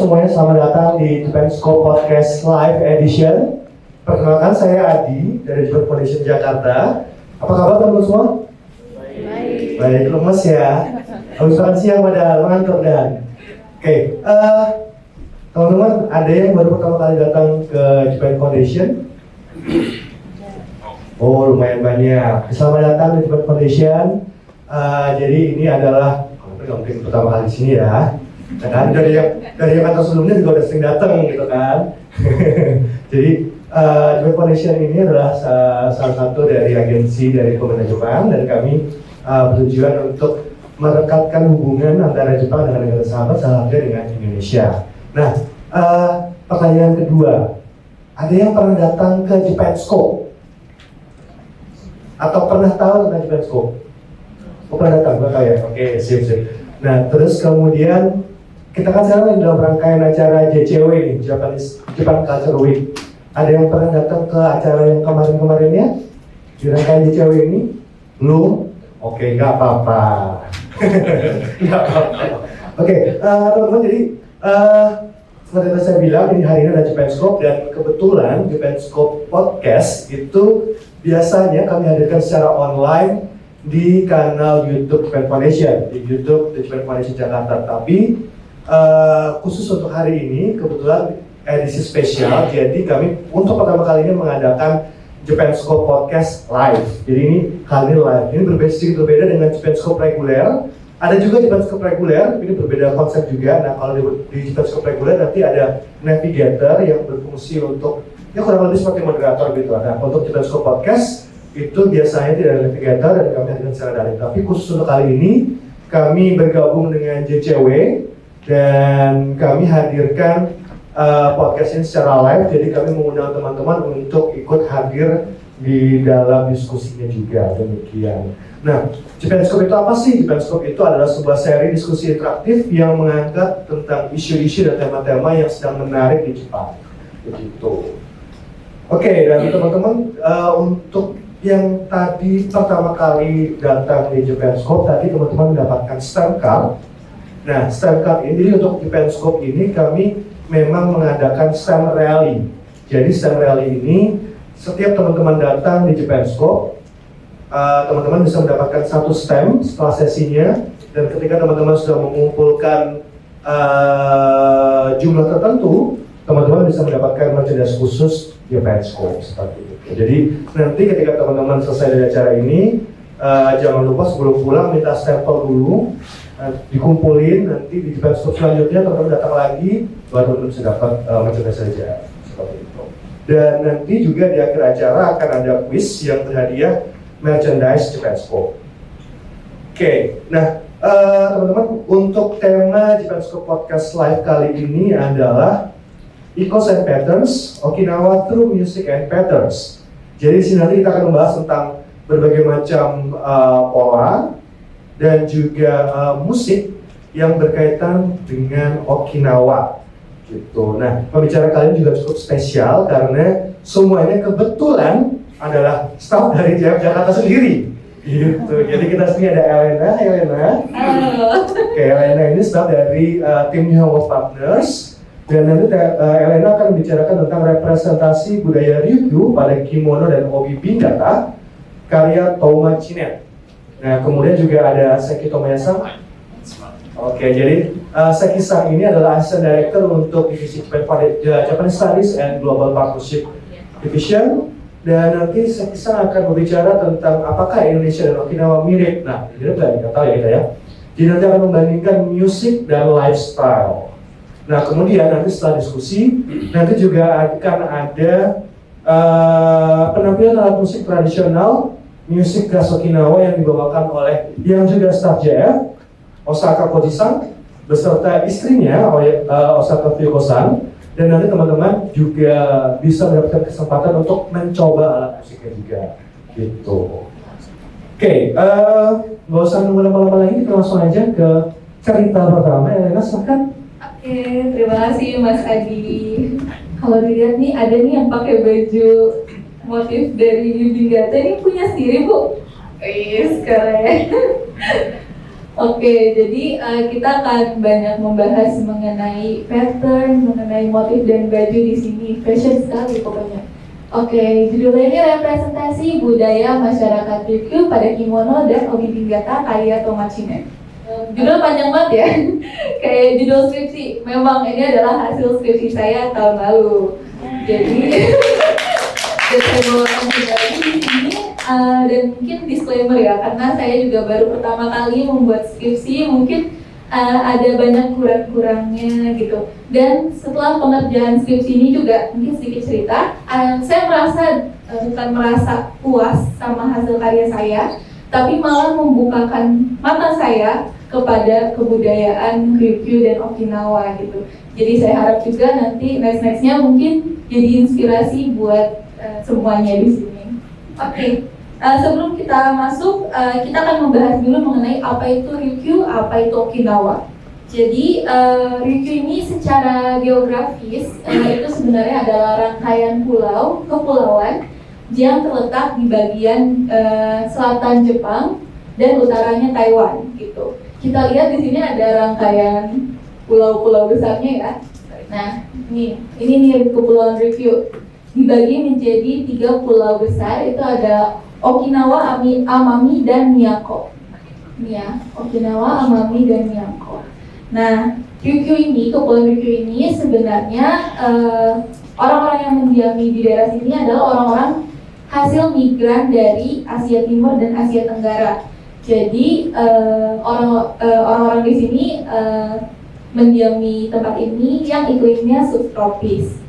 semuanya, selamat datang di Jepenscope Podcast Live Edition. Perkenalkan, saya Adi dari Japan Foundation Jakarta. Apa kabar teman-teman semua? Baik. Baik, lemes ya. Habis makan siang pada ngantuk dan. Oke, teman-teman, ada yang baru pertama kali datang ke Japan Foundation? Oh, lumayan banyak. Selamat datang di Japan Foundation. Jadi ini adalah mungkin pertama kali di sini ya. Nah, kan dari yang kantor sebelumnya juga udah sering datang gitu kan. Jadi Japan Foundation ini adalah salah satu dari agensi dari pemerintah Jepang, dan kami bertujuan untuk merekatkan hubungan antara Jepang dengan negara sahabat, salah satunya dengan Indonesia. Nah, pertanyaan kedua, ada yang pernah datang ke Jepenscope? Atau pernah tahu tentang Jepenscope? Oh, pernah datang, Bapak ya? Oke, sip. Nah, terus kemudian kita kan sekarang dalam rangkaian acara JCW nih, Japan Culture Week. Ada yang pernah datang ke acara yang kemarin-kemarinnya? Di rangkaian JCW ini? Belum? Oke, nggak apa-apa. Nggak apa-apa. Oke, teman-teman, jadi seperti yang saya bilang, ini hari ini ada Jepenscope, dan kebetulan Jepenscope Podcast itu biasanya kami hadirkan secara online di kanal YouTube Japan Foundation, di YouTube Japan Foundation Jakarta. Tapi khusus untuk hari ini kebetulan edisi spesial, jadi kami untuk pertama kalinya mengadakan Jepenscope Podcast Live. Jadi ini kali ini live. Ini sedikit berbeda dengan Jepenscope reguler. Ada juga Jepenscope reguler, ini berbeda konsep juga. Nah, kalau di Jepenscope reguler nanti ada navigator yang berfungsi untuk ya kurang lebih seperti moderator gitu. Nah, untuk Jepenscope Podcast itu biasanya tidak ada navigator dan kami hadirkan secara daring. Tapi khusus untuk kali ini kami bergabung dengan JCW dan kami hadirkan podcast ini secara live. Jadi kami mengundang teman-teman untuk ikut hadir di dalam diskusinya juga, demikian. Nah, Jepenscope itu apa sih? Jepenscope itu adalah sebuah seri diskusi interaktif yang mengangkat tentang isu-isu dan tema-tema yang sedang menarik di Jepang. Begitu. Oke, dan teman-teman, untuk yang tadi pertama kali datang di Jepenscope, tadi teman-teman mendapatkan stamp card. Nah, stamp card ini, jadi untuk Jepenscope ini kami memang mengadakan stamp rally. Jadi stamp rally ini setiap teman-teman datang di Jepenscope, teman-teman bisa mendapatkan satu stamp setelah sesinya, dan ketika teman-teman sudah mengumpulkan jumlah tertentu, teman-teman bisa mendapatkan merchandise khusus Jepenscope seperti itu. Jadi nanti ketika teman-teman selesai dari acara ini, jangan lupa sebelum pulang minta stempel dulu, dikumpulin, nanti di Jepenscope selanjutnya teman-teman datang lagi, baru teman-teman bisa dapat merchandise saja seperti itu. Dan nanti juga di akhir acara akan ada quiz yang berhadiah merchandise Jepenscope. Oke, nah teman-teman, untuk tema Jepenscope Podcast Live kali ini adalah Echoes and Patterns, Okinawa Through Music and Patterns. Jadi di sini nanti kita akan membahas tentang berbagai macam pola dan juga musik yang berkaitan dengan Okinawa. Gitu. Nah, pembicara kalian juga cukup spesial karena semuanya kebetulan adalah staf dari JF Jakarta sendiri. Gitu. Jadi kita sini ada Elena. Halo. Oke, Elena ini staf dari tim New World Partners. Dan nanti Elena akan membicarakan tentang representasi budaya Ryukyu pada kimono dan obi bingata karya Touma Chinet. Nah, kemudian juga ada Seki Tomoya-san. Oke, jadi Seki-san ini adalah Assistant Director untuk divisi Japan Studies and Global Partnership Division. Dan nanti Seki-san akan berbicara tentang apakah Indonesia dan Okinawa mirip. Nah, mirip nggak tahu ya kita ya. Jadi nanti akan membandingkan musik dan lifestyle. Nah, kemudian nanti setelah diskusi, nanti juga akan ada penampilan alat musik tradisional, musik khas Okinawa yang dibawakan oleh yang juga staf JF, Osaka Koji-san, beserta istrinya, Osaka Fuyuko-san. Dan nanti teman-teman juga bisa mendapatkan kesempatan untuk mencoba alat musiknya juga, gitu. Oke, nggak usah nunggu lama-lama lagi, kita langsung aja ke cerita pertama. Elena, silakan. Oke, terima kasih Mas Adi. Kalau dilihat nih, ada nih yang pakai baju motif dari Bingata, ini punya sendiri, Bu? Wih, keren. Oke, jadi kita akan banyak membahas mengenai pattern, mengenai motif dan baju di sini. Fashion sekali pokoknya. Oke, judulnya ini representasi budaya masyarakat Ryukyu pada kimono dan obi Niigata karya Tomachine. Judul panjang banget ya, kayak judul skripsi. Memang ini adalah hasil skripsi saya tahun lalu. Jadi, dan saya bawakan kembali di sini. Dan mungkin disclaimer ya, karena saya juga baru pertama kali membuat skripsi, mungkin ada banyak kurang-kurangnya gitu. Dan setelah pengerjaan skripsi ini juga mungkin sedikit cerita, saya bukan merasa puas sama hasil karya saya, tapi malah membukakan mata saya kepada kebudayaan Ryukyu dan Okinawa gitu. Jadi saya harap juga nanti next-nextnya mungkin jadi inspirasi buat semuanya di sini. Oke. Sebelum kita masuk, kita akan membahas dulu mengenai apa itu Ryukyu, apa itu Okinawa. Jadi Ryukyu ini secara geografis itu sebenarnya adalah rangkaian kepulauan yang terletak di bagian selatan Jepang dan utaranya Taiwan gitu. Kita lihat di sini ada rangkaian pulau-pulau besarnya ya. Nah, ini nih kepulauan Ryukyu dibagi menjadi 3 pulau besar, itu ada Okinawa, Amami, dan Miyako. Ya, Okinawa, Amami, dan Miyako. Nah, kepulauan Ryukyu ini sebenarnya orang-orang yang mendiami di daerah sini adalah orang-orang hasil migran dari Asia Timur dan Asia Tenggara. Jadi orang-orang di sini mendiami tempat ini yang iklimnya subtropis.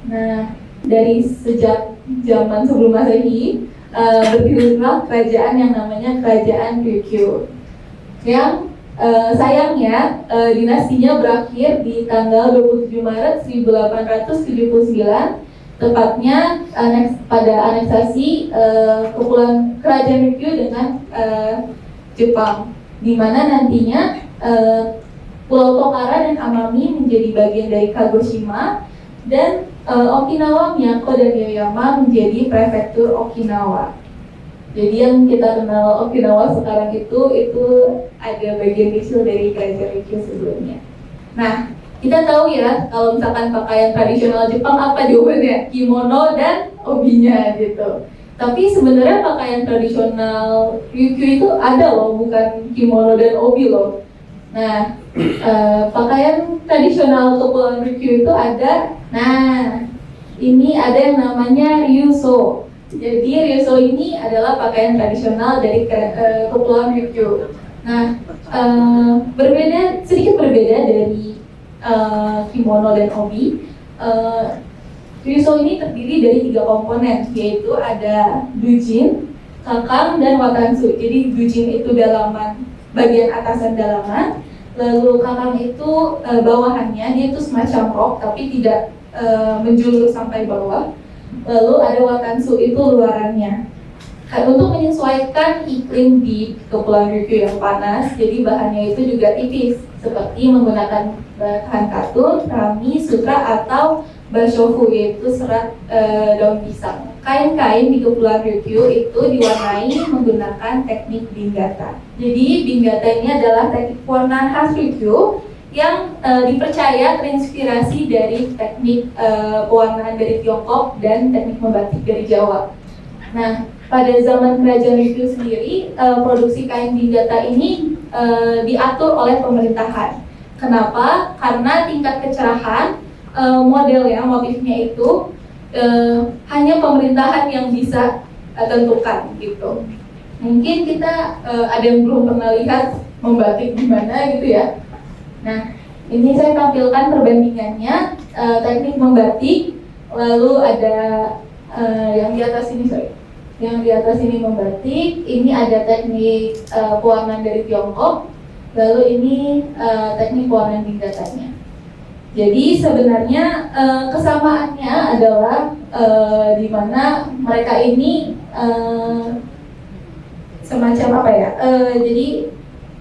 Nah, dari sejak zaman sebelum Masehi berdirilah kerajaan yang namanya Kerajaan Ryukyu, yang sayangnya dinastinya berakhir di tanggal 27 Maret 1879, tepatnya pada aneksasi kepulauan Kerajaan Ryukyu dengan Jepang, di mana nantinya Pulau Tokara dan Amami menjadi bagian dari Kagoshima, dan Okinawa, Miyako, dan Yoyama menjadi prefektur Okinawa. Jadi yang kita kenal Okinawa sekarang itu ada bagian kecil dari Kerajaan Ryukyu sebelumnya. Nah, kita tahu ya, kalau misalkan pakaian tradisional Jepang apa jawabannya? Kimono dan obinya gitu. Tapi sebenarnya pakaian tradisional Ryukyu itu ada loh, bukan kimono dan obi loh. Nah, pakaian tradisional kepulauan Ryukyu itu ada. Nah, ini ada yang namanya ryuso. Jadi ryuso ini adalah pakaian tradisional dari kepulauan Ryukyu. Nah, sedikit berbeda dari kimono dan obi. Ryuso ini terdiri dari 3 komponen, yaitu ada dujin, kakang, dan watansu. Jadi dujin itu dalaman, bagian atasan dalaman, lalu kakang itu bawahannya, dia itu semacam rok tapi tidak menjulur sampai bawah. Lalu ada watansu, itu luarannya. Untuk menyesuaikan iklim di Kepulauan Ryukyu yang panas, jadi bahannya itu juga tipis, seperti menggunakan bahan katun, rami, sutra, atau bashofu, yaitu serat daun pisang. Kain-kain di Kepulauan Ryukyu itu diwarnai menggunakan teknik binggata. Jadi binggata ini adalah teknik pewarnaan khas Ryukyu yang dipercaya terinspirasi dari teknik pewarnaan dari Tiongkok dan teknik membatik dari Jawa. Nah, pada zaman Kerajaan Ryukyu sendiri, produksi kain binggata ini diatur oleh pemerintahan. Kenapa? Karena tingkat kecerahan modelnya, motifnya itu hanya pemerintahan yang bisa tentukan gitu. Mungkin kita ada yang belum pernah lihat membatik gimana gitu ya. Nah, ini saya tampilkan perbandingannya teknik membatik, lalu ada yang di atas ini, yang di atas ini membatik, ini ada teknik pewarnaan dari Tiongkok, lalu ini teknik pewarnaan binggatanya. Jadi sebenarnya kesamaannya adalah di mana mereka ini semacam apa ya? Jadi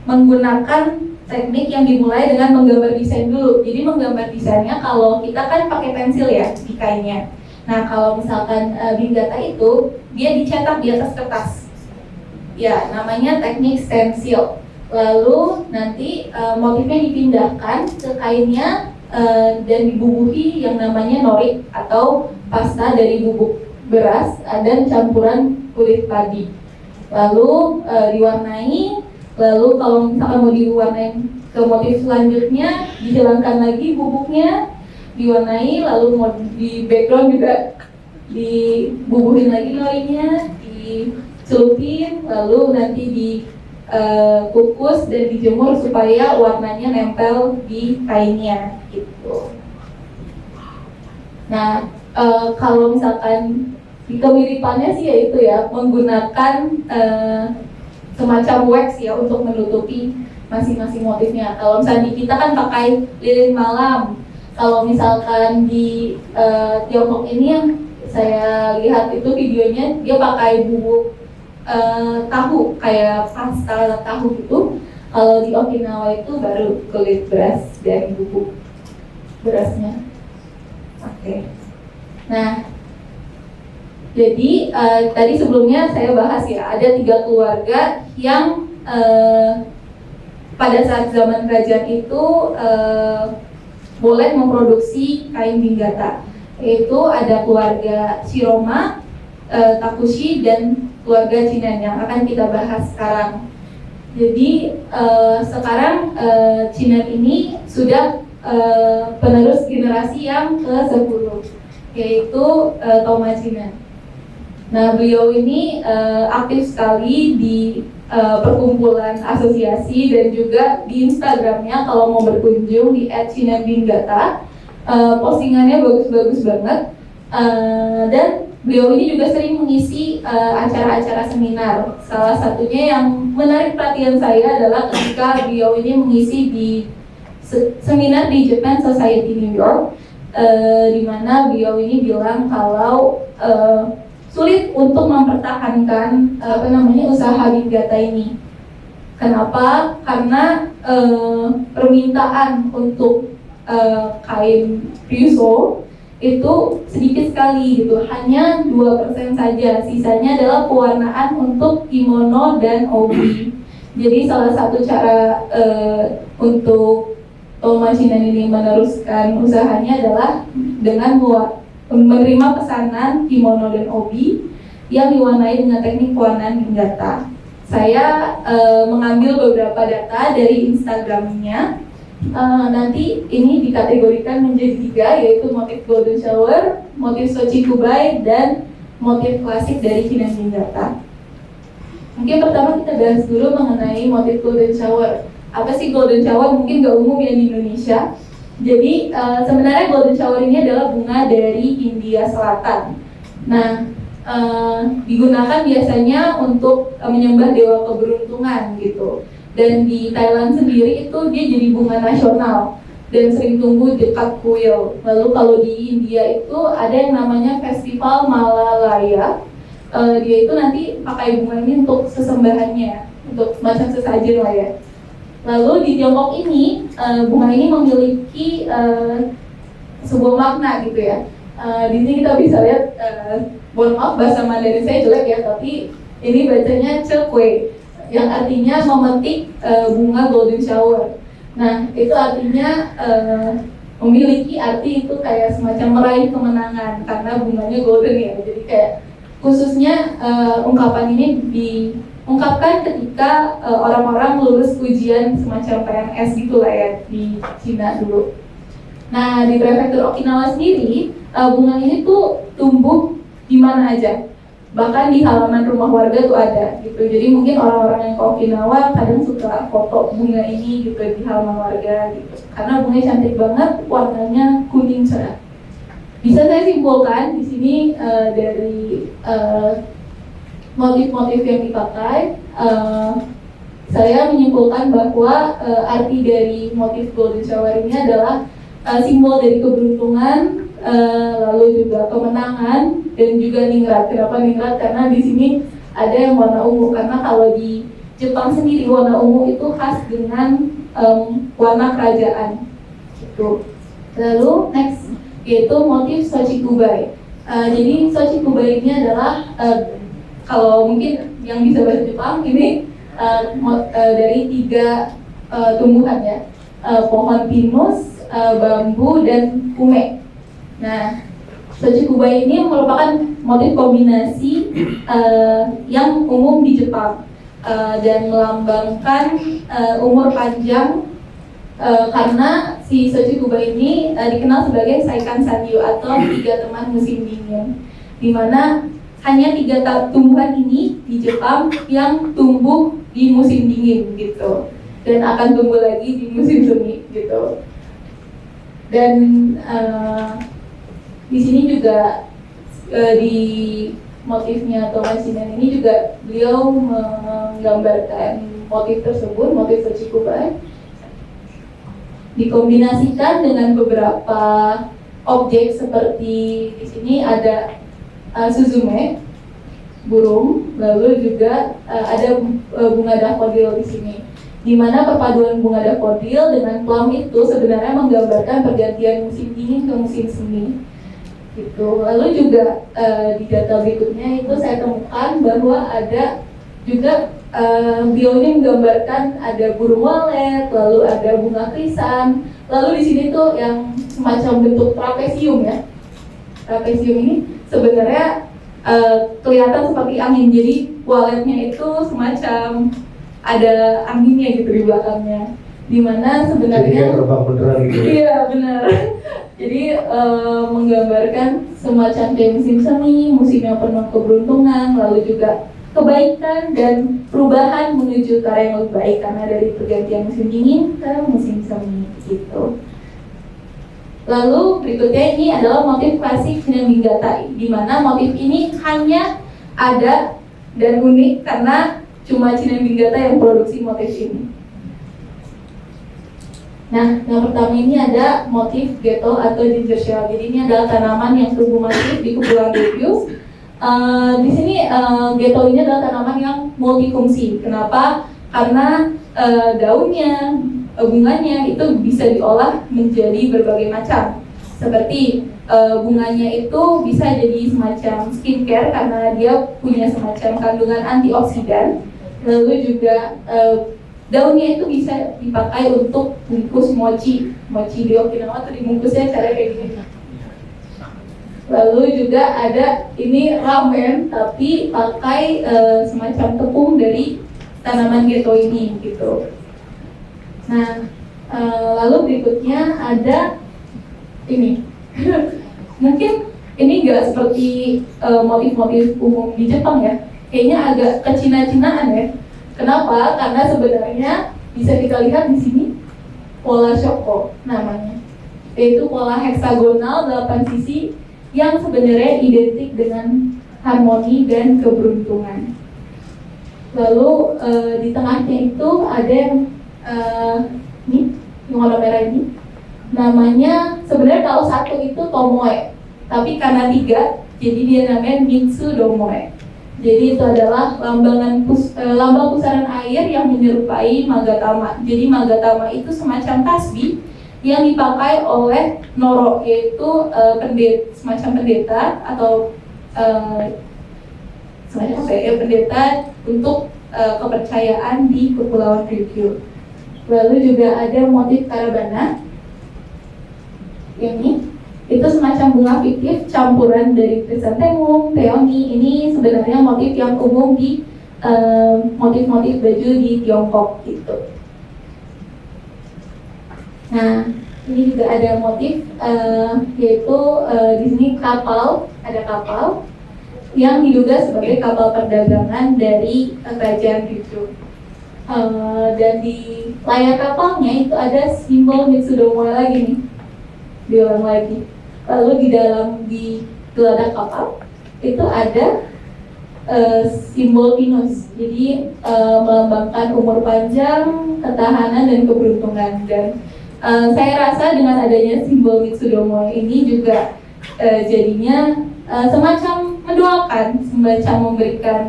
menggunakan teknik yang dimulai dengan menggambar desain dulu. Jadi menggambar desainnya, kalau kita kan pakai pensil ya di kainnya. Nah, kalau misalkan binggata itu dia dicetak di atas kertas. Ya, namanya teknik stensil. Lalu nanti motifnya dipindahkan ke kainnya dan dibubuhi yang namanya norik atau pasta dari bubuk beras dan campuran kulit padi. Lalu diwarnai. Lalu kalau misalkan mau diwarnain ke motif selanjutnya, dihilangkan lagi bubuknya, diwarnai, lalu mau di background juga dibubuhin lagi noriknya, dicelupin, lalu nanti dikukus dan dijemur supaya warnanya nempel di kainnya gitu. Nah, kalau misalkan kemiripannya sih yaitu ya menggunakan semacam wax ya untuk menutupi masing-masing motifnya. Kalau misalnya di kita kan pakai lilin malam. Kalau misalkan di Tiongkok ini yang saya lihat itu videonya dia pakai bubuk tahu kayak pasta tahu gitu. Kalau di Okinawa itu baru kulit beras dari bubuk berasnya. Oke. Nah, jadi tadi sebelumnya saya bahas ya ada 3 keluarga yang pada saat zaman kerajaan itu boleh memproduksi kain Ginggata, yaitu ada keluarga Shiroma, Takushi, dan keluarga Chinan yang akan kita bahas sekarang. Jadi sekarang Chinan ini sudah penerus generasi yang ke-10, yaitu Toma Chinan. Nah, beliau ini aktif sekali di perkumpulan asosiasi dan juga di Instagramnya kalau mau berkunjung di @chinanginggata, postingannya bagus-bagus banget, dan beliau ini juga sering mengisi acara-acara seminar. Salah satunya yang menarik perhatian saya adalah ketika beliau ini mengisi di seminar di Japan Society New York, di mana beliau ini bilang kalau sulit untuk mempertahankan usaha Ginggata ini. Kenapa? Karena permintaan untuk kain ryuso itu sedikit sekali gitu, hanya 2% saja. Sisanya adalah pewarnaan untuk kimono dan obi. Jadi salah satu cara untuk Toma Chinan ini meneruskan usahanya adalah dengan menerima pesanan kimono dan obi yang diwarnai dengan teknik pewarnaan Ginggata. Saya mengambil beberapa data dari Instagramnya. Nanti ini dikategorikan menjadi 3, yaitu motif golden shower, motif Sochi Kubai, dan motif klasik dari Chinan Ginggata. Mungkin pertama kita bahas dulu mengenai motif golden shower. Apa sih golden shower? Mungkin gak umum ya di Indonesia. Jadi sebenarnya golden shower ini adalah bunga dari India Selatan. Nah, digunakan biasanya untuk menyembah dewa keberuntungan gitu. Dan di Thailand sendiri itu dia jadi bunga nasional dan sering tumbuh dekat kuil. Lalu kalau di India itu ada yang namanya Festival Malalaya. Dia itu nanti pakai bunga ini untuk sesembahannya, untuk macam sesajen lah ya. Lalu di Tiongkok ini bunga ini memiliki sebuah makna gitu ya. Di sini kita bisa lihat, mohon maaf bahasa Mandarin saya jelek ya, tapi ini bacanya cekwe, yang artinya memetik bunga golden shower. Nah, itu artinya memiliki arti itu kayak semacam meraih kemenangan karena bunganya golden ya. Jadi kayak khususnya ungkapan ini diungkapkan ketika orang-orang lulus ujian semacam PNS gitu lah ya di Cina dulu. Nah, di prefektur Okinawa sendiri bunga ini tuh tumbuh di mana aja. Bahkan di halaman rumah warga tuh ada gitu. Jadi mungkin orang-orang yang ke Okinawa kadang suka foto bunga ini gitu di halaman warga gitu. Karena bunganya cantik banget, warnanya kuning cerah. Bisa saya simpulkan di sini dari motif-motif yang dipakai, saya menyimpulkan bahwa arti dari motif golden shower ini adalah simbol dari keberuntungan, lalu juga kemenangan, dan juga ningrat. Kenapa ningrat? Karena di sini ada yang warna ungu. Karena kalau di Jepang sendiri warna ungu itu khas dengan warna kerajaan. Gitu. Lalu next yaitu motif Sochi Kubai. Jadi Sochi Kubai ini adalah kalau mungkin yang bisa bahasa Jepang ini dari 3 tumbuhan ya, pohon pinus, bambu, dan ume. Nah, Sochikuba ini merupakan motif kombinasi yang umum di Jepang dan melambangkan umur panjang karena si Sochikuba ini dikenal sebagai Saikan Sanyu atau 3 teman musim dingin, di mana hanya 3 tumbuhan ini di Jepang yang tumbuh di musim dingin gitu, dan akan tumbuh lagi di musim semi gitu. Dan di sini juga di motifnya Thomas Shinan ini juga beliau menggambarkan motif tersebut, motif Sochikuba, dikombinasikan dengan beberapa objek seperti di sini ada suzume, burung, lalu juga ada bunga daffodil di sini, di mana perpaduan bunga daffodil dengan plum itu sebenarnya menggambarkan pergantian musim dingin ke musim semi gitu. Lalu juga di data berikutnya itu saya temukan bahwa ada juga beliau ini menggambarkan ada burung walet, lalu ada bunga krisan, lalu di sini tuh yang semacam bentuk trapesium ya. Trapesium ini sebenarnya kelihatan seperti angin, jadi waletnya itu semacam ada anginnya gitu di belakangnya, dimana sebenarnya terbang beneran gitu. Iya benar. Jadi menggambarkan semacam kayak musim semi, musim yang penuh keberuntungan, lalu juga kebaikan dan perubahan menuju ke arah yang lebih baik karena dari pergantian musim dingin ke musim semi gitu. Lalu berikutnya ini adalah motif klasik Shinabingata, di mana motif ini hanya ada dan unik karena cuma Shinabingata yang produksi motif ini. Nah, yang pertama ini ada motif Geto atau ginger shell. Jadi ini adalah tanaman yang tumbuh masif di Kepulauan Ryukyu. Di sini Geto ini adalah tanaman yang multifungsi. Kenapa? Karena daunnya, bunganya itu bisa diolah menjadi berbagai macam. Seperti bunganya itu bisa jadi semacam skincare karena dia punya semacam kandungan antioksidan. Lalu juga daunnya itu bisa dipakai untuk bungkus mochi. Mochi di Okinawa tuh dibungkusnya cara kayak gini. Lalu juga ada ini ramen tapi pakai semacam tepung dari tanaman Geto ini gitu. Nah, lalu berikutnya ada ini. Mungkin ini nggak seperti motif-motif umum di Jepang ya. Kayaknya agak kecina-cinaan ya. Kenapa? Karena sebenarnya bisa kita lihat di sini pola shoko namanya, yaitu pola heksagonal 8 sisi yang sebenarnya identik dengan harmoni dan keberuntungan. Lalu di tengahnya itu ada yang ini yang warna merah ini, namanya sebenarnya kalau satu itu tomoe, tapi karena 3 jadi dia namanya mitsu domoe. Jadi itu adalah lambang pusaran air yang menyerupai magatama. Jadi magatama itu semacam tasbih yang dipakai oleh noro, yaitu semacam pendeta atau semacam apa ya, pendeta untuk kepercayaan di Kepulauan Ryukyu. Lalu juga ada motif karabana. Ini itu semacam bunga fiktif campuran dari krisantemum, peony. Ini sebenarnya motif yang umum di motif-motif baju di Tiongkok gitu. Nah, ini juga ada motif yaitu di sini kapal, ada kapal yang diduga sebagai kapal perdagangan dari kerajaan Ryukyu. Dan di layar kapalnya itu ada simbol Mitsudomo lagi nih, diulang lagi. Lalu di geladak kapal itu ada simbol pinus, jadi melambangkan umur panjang, ketahanan dan keberuntungan. Dan saya rasa dengan adanya simbol Mitsudomo ini juga jadinya semacam mendoakan, semacam memberikan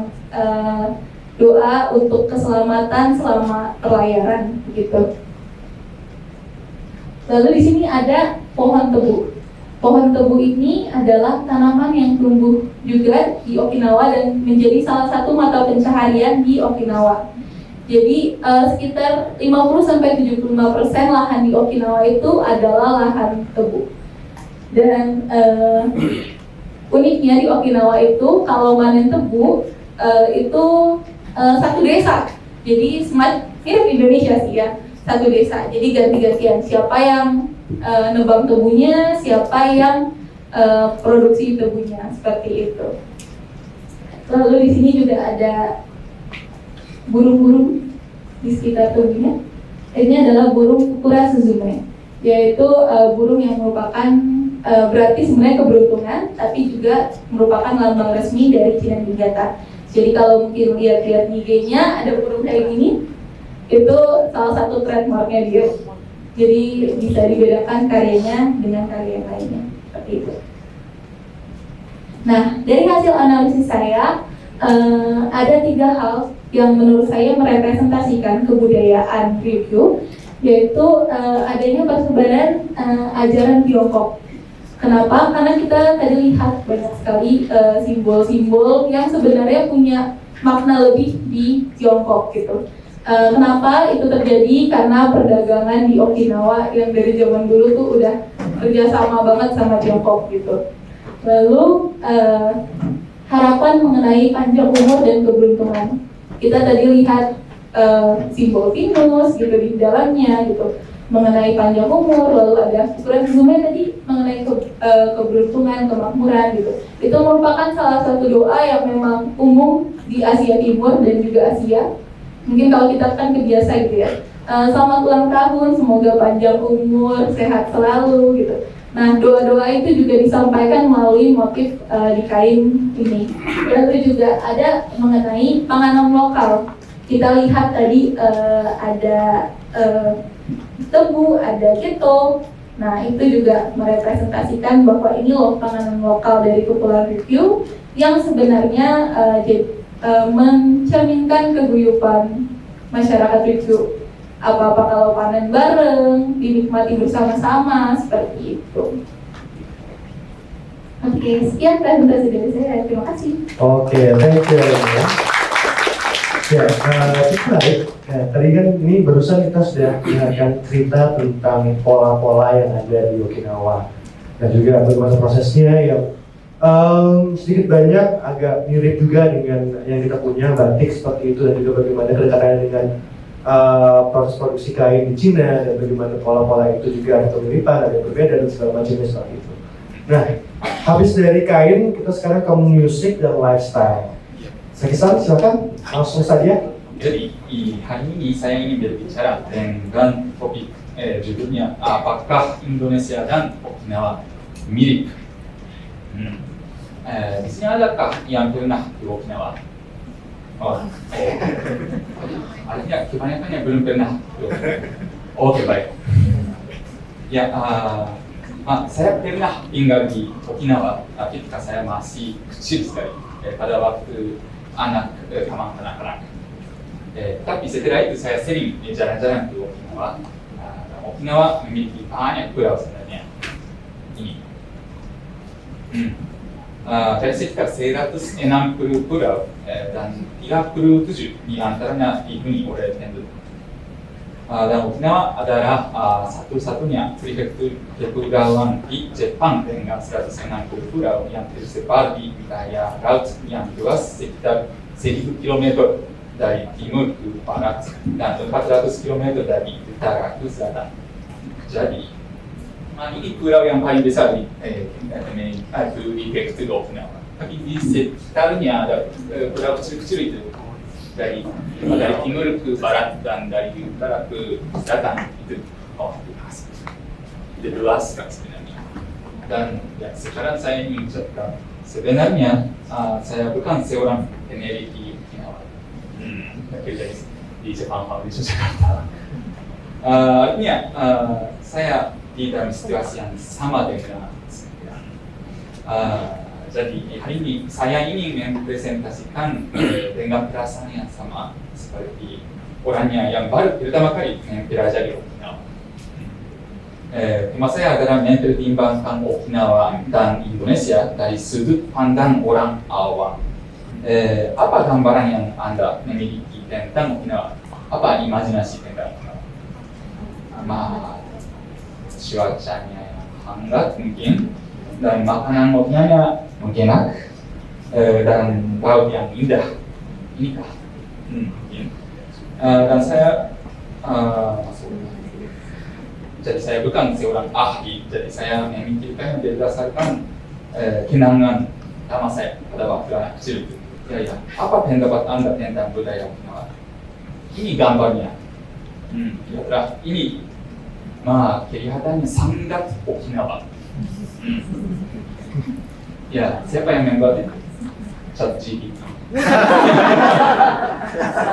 doa untuk keselamatan selama pelayaran gitu. Lalu di sini ada pohon tebu. Pohon tebu ini adalah tanaman yang tumbuh juga di Okinawa dan menjadi salah satu mata pencaharian di Okinawa. Jadi sekitar 50-75% lahan di Okinawa itu adalah lahan tebu. Dan uniknya di Okinawa itu kalau manen tebu itu satu desa. Jadi mirip Indonesia sih ya, satu desa. Jadi ganti-gantian siapa yang nebang tebunya, siapa yang produksi tebunya, seperti itu. Lalu di sini juga ada burung-burung di sekitar tebunya. Ini adalah burung Kukura Suzume, yaitu burung yang merupakan berarti sebenarnya keberuntungan, tapi juga merupakan lambang resmi dari Cina Niigata. Jadi kalau mungkin lihat-lihat di IG-nya ada burung kayak gini, itu salah satu trademarknya dia. Jadi bisa dibedakan karyanya dengan karya yang lainnya, seperti itu. Nah, dari hasil analisis saya, ada 3 hal yang menurut saya merepresentasikan kebudayaan Ryukyu, yaitu adanya persebaran ajaran Tiongkok. Kenapa? Karena kita tadi lihat banyak sekali simbol-simbol yang sebenarnya punya makna lebih di Tiongkok gitu. Kenapa itu terjadi? Karena perdagangan di Okinawa yang dari zaman dulu tuh udah kerjasama banget sama Tiongkok gitu. Lalu harapan mengenai panjang umur dan keberuntungan. Kita tadi lihat simbol Venus gitu di dalamnya gitu, mengenai panjang umur. Lalu ada ukuran Suzume tadi mengenai keberuntungan, kemakmuran gitu. Itu merupakan salah satu doa yang memang umum di Asia Timur dan juga Asia. Mungkin kalau kita kan kebiasa gitu ya, selamat ulang tahun, semoga panjang umur, sehat selalu gitu. Nah, doa-doa itu juga disampaikan melalui motif di kain ini. Lalu juga ada mengenai panganan lokal. Kita lihat tadi ada tebu, ada keto. Nah, itu juga merepresentasikan bahwa ini loh panganan lokal dari Kepulauan Ryukyu yang sebenarnya mencerminkan keguyupan masyarakat Ryukyu. Apa-apa kalau panen bareng, dinikmati bersama-sama, seperti itu. Oke, sekian presentasi dari saya. Terima kasih. Oke, thank you. Ya, baik. Tadi kan ini barusan kita sudah dengarkan cerita tentang pola-pola yang ada di Okinawa dan juga bagaimana prosesnya yang sedikit banyak agak mirip juga dengan yang kita punya batik seperti itu, dan juga bagaimana kedekatannya dengan proses produksi kain di Cina dan bagaimana pola-pola itu juga ada kemiripan, ada yang berbeda dan segala macamnya seperti itu. Nah, habis dari kain kita sekarang ke musik dan lifestyle. Sekisan, silakan langsung saja. Jadi hari ini saya ingin berbicara dengan topik judulnya apakah Indonesia dan Okinawa mirip? Di sini adakah yang pernah ke Okinawa? Artinya kebanyakan yang belum pernah. Oke, baik. Ya, saya pernah tinggal di Okinawa ketika saya masih kecil sekali, pada waktu anak kanak-kanak. Tapi setelah itu saya sering jalan-jalan ke Okinawa. Okinawa memiliki banyak pulau sebenarnya. Ini. Dari sekitar 160 pulau dan 37 di antaranya di Uni-Orient. Dan Okinawa adalah satu-satunya kepulauan di Jepang dengan 160 pulau yang tersebar di wilayah laut yang luas sekitar 1000 km dari timur ke barat dan 400 km dari utara ke selatan. Jadi, ini pulau yang paling besar di prefektur Okinawa. Tapi di sekitarnya ada pulau kecil-kecil itu dari timur ke barat dan dari utara ke selatan itu luas. Itu luas kan sebenarnya. Dan ya, sekarang saya ingin mengucapkan sebenarnya saya bukan seorang peneliti Okinawa. Kerja di Jepang Foundation Jakarta. Artinya saya di dalam situasi yang sama dengan jadi hari ini saya ingin mempresentasikan dengan perasaan yang sama seperti orangnya yang baru pertama kali mempelajari Okinawa. Tema saya adalah mempertimbangkan Okinawa dan Indonesia dari sudut pandang orang awam. Apa gambaran yang Anda memiliki tentang Okinawa? apa imajinasi tentang cuacanya yang hangat mungkin, dan makanan Okinawa mungkin enak, dan laut yang indah. Inikah? Mungkin. Dan saya jadi saya bukan seorang ahli, jadi saya memikirkan berdasarkan kenangan sama saya pada waktu anak kecil itu. Ya, apa pendapat Anda tentang budaya Okinawa? Ini gambarnya. Kira-kira ini kelihatannya sangat Okinawa. Ya, siapa yang membuat itu? ChatGPT.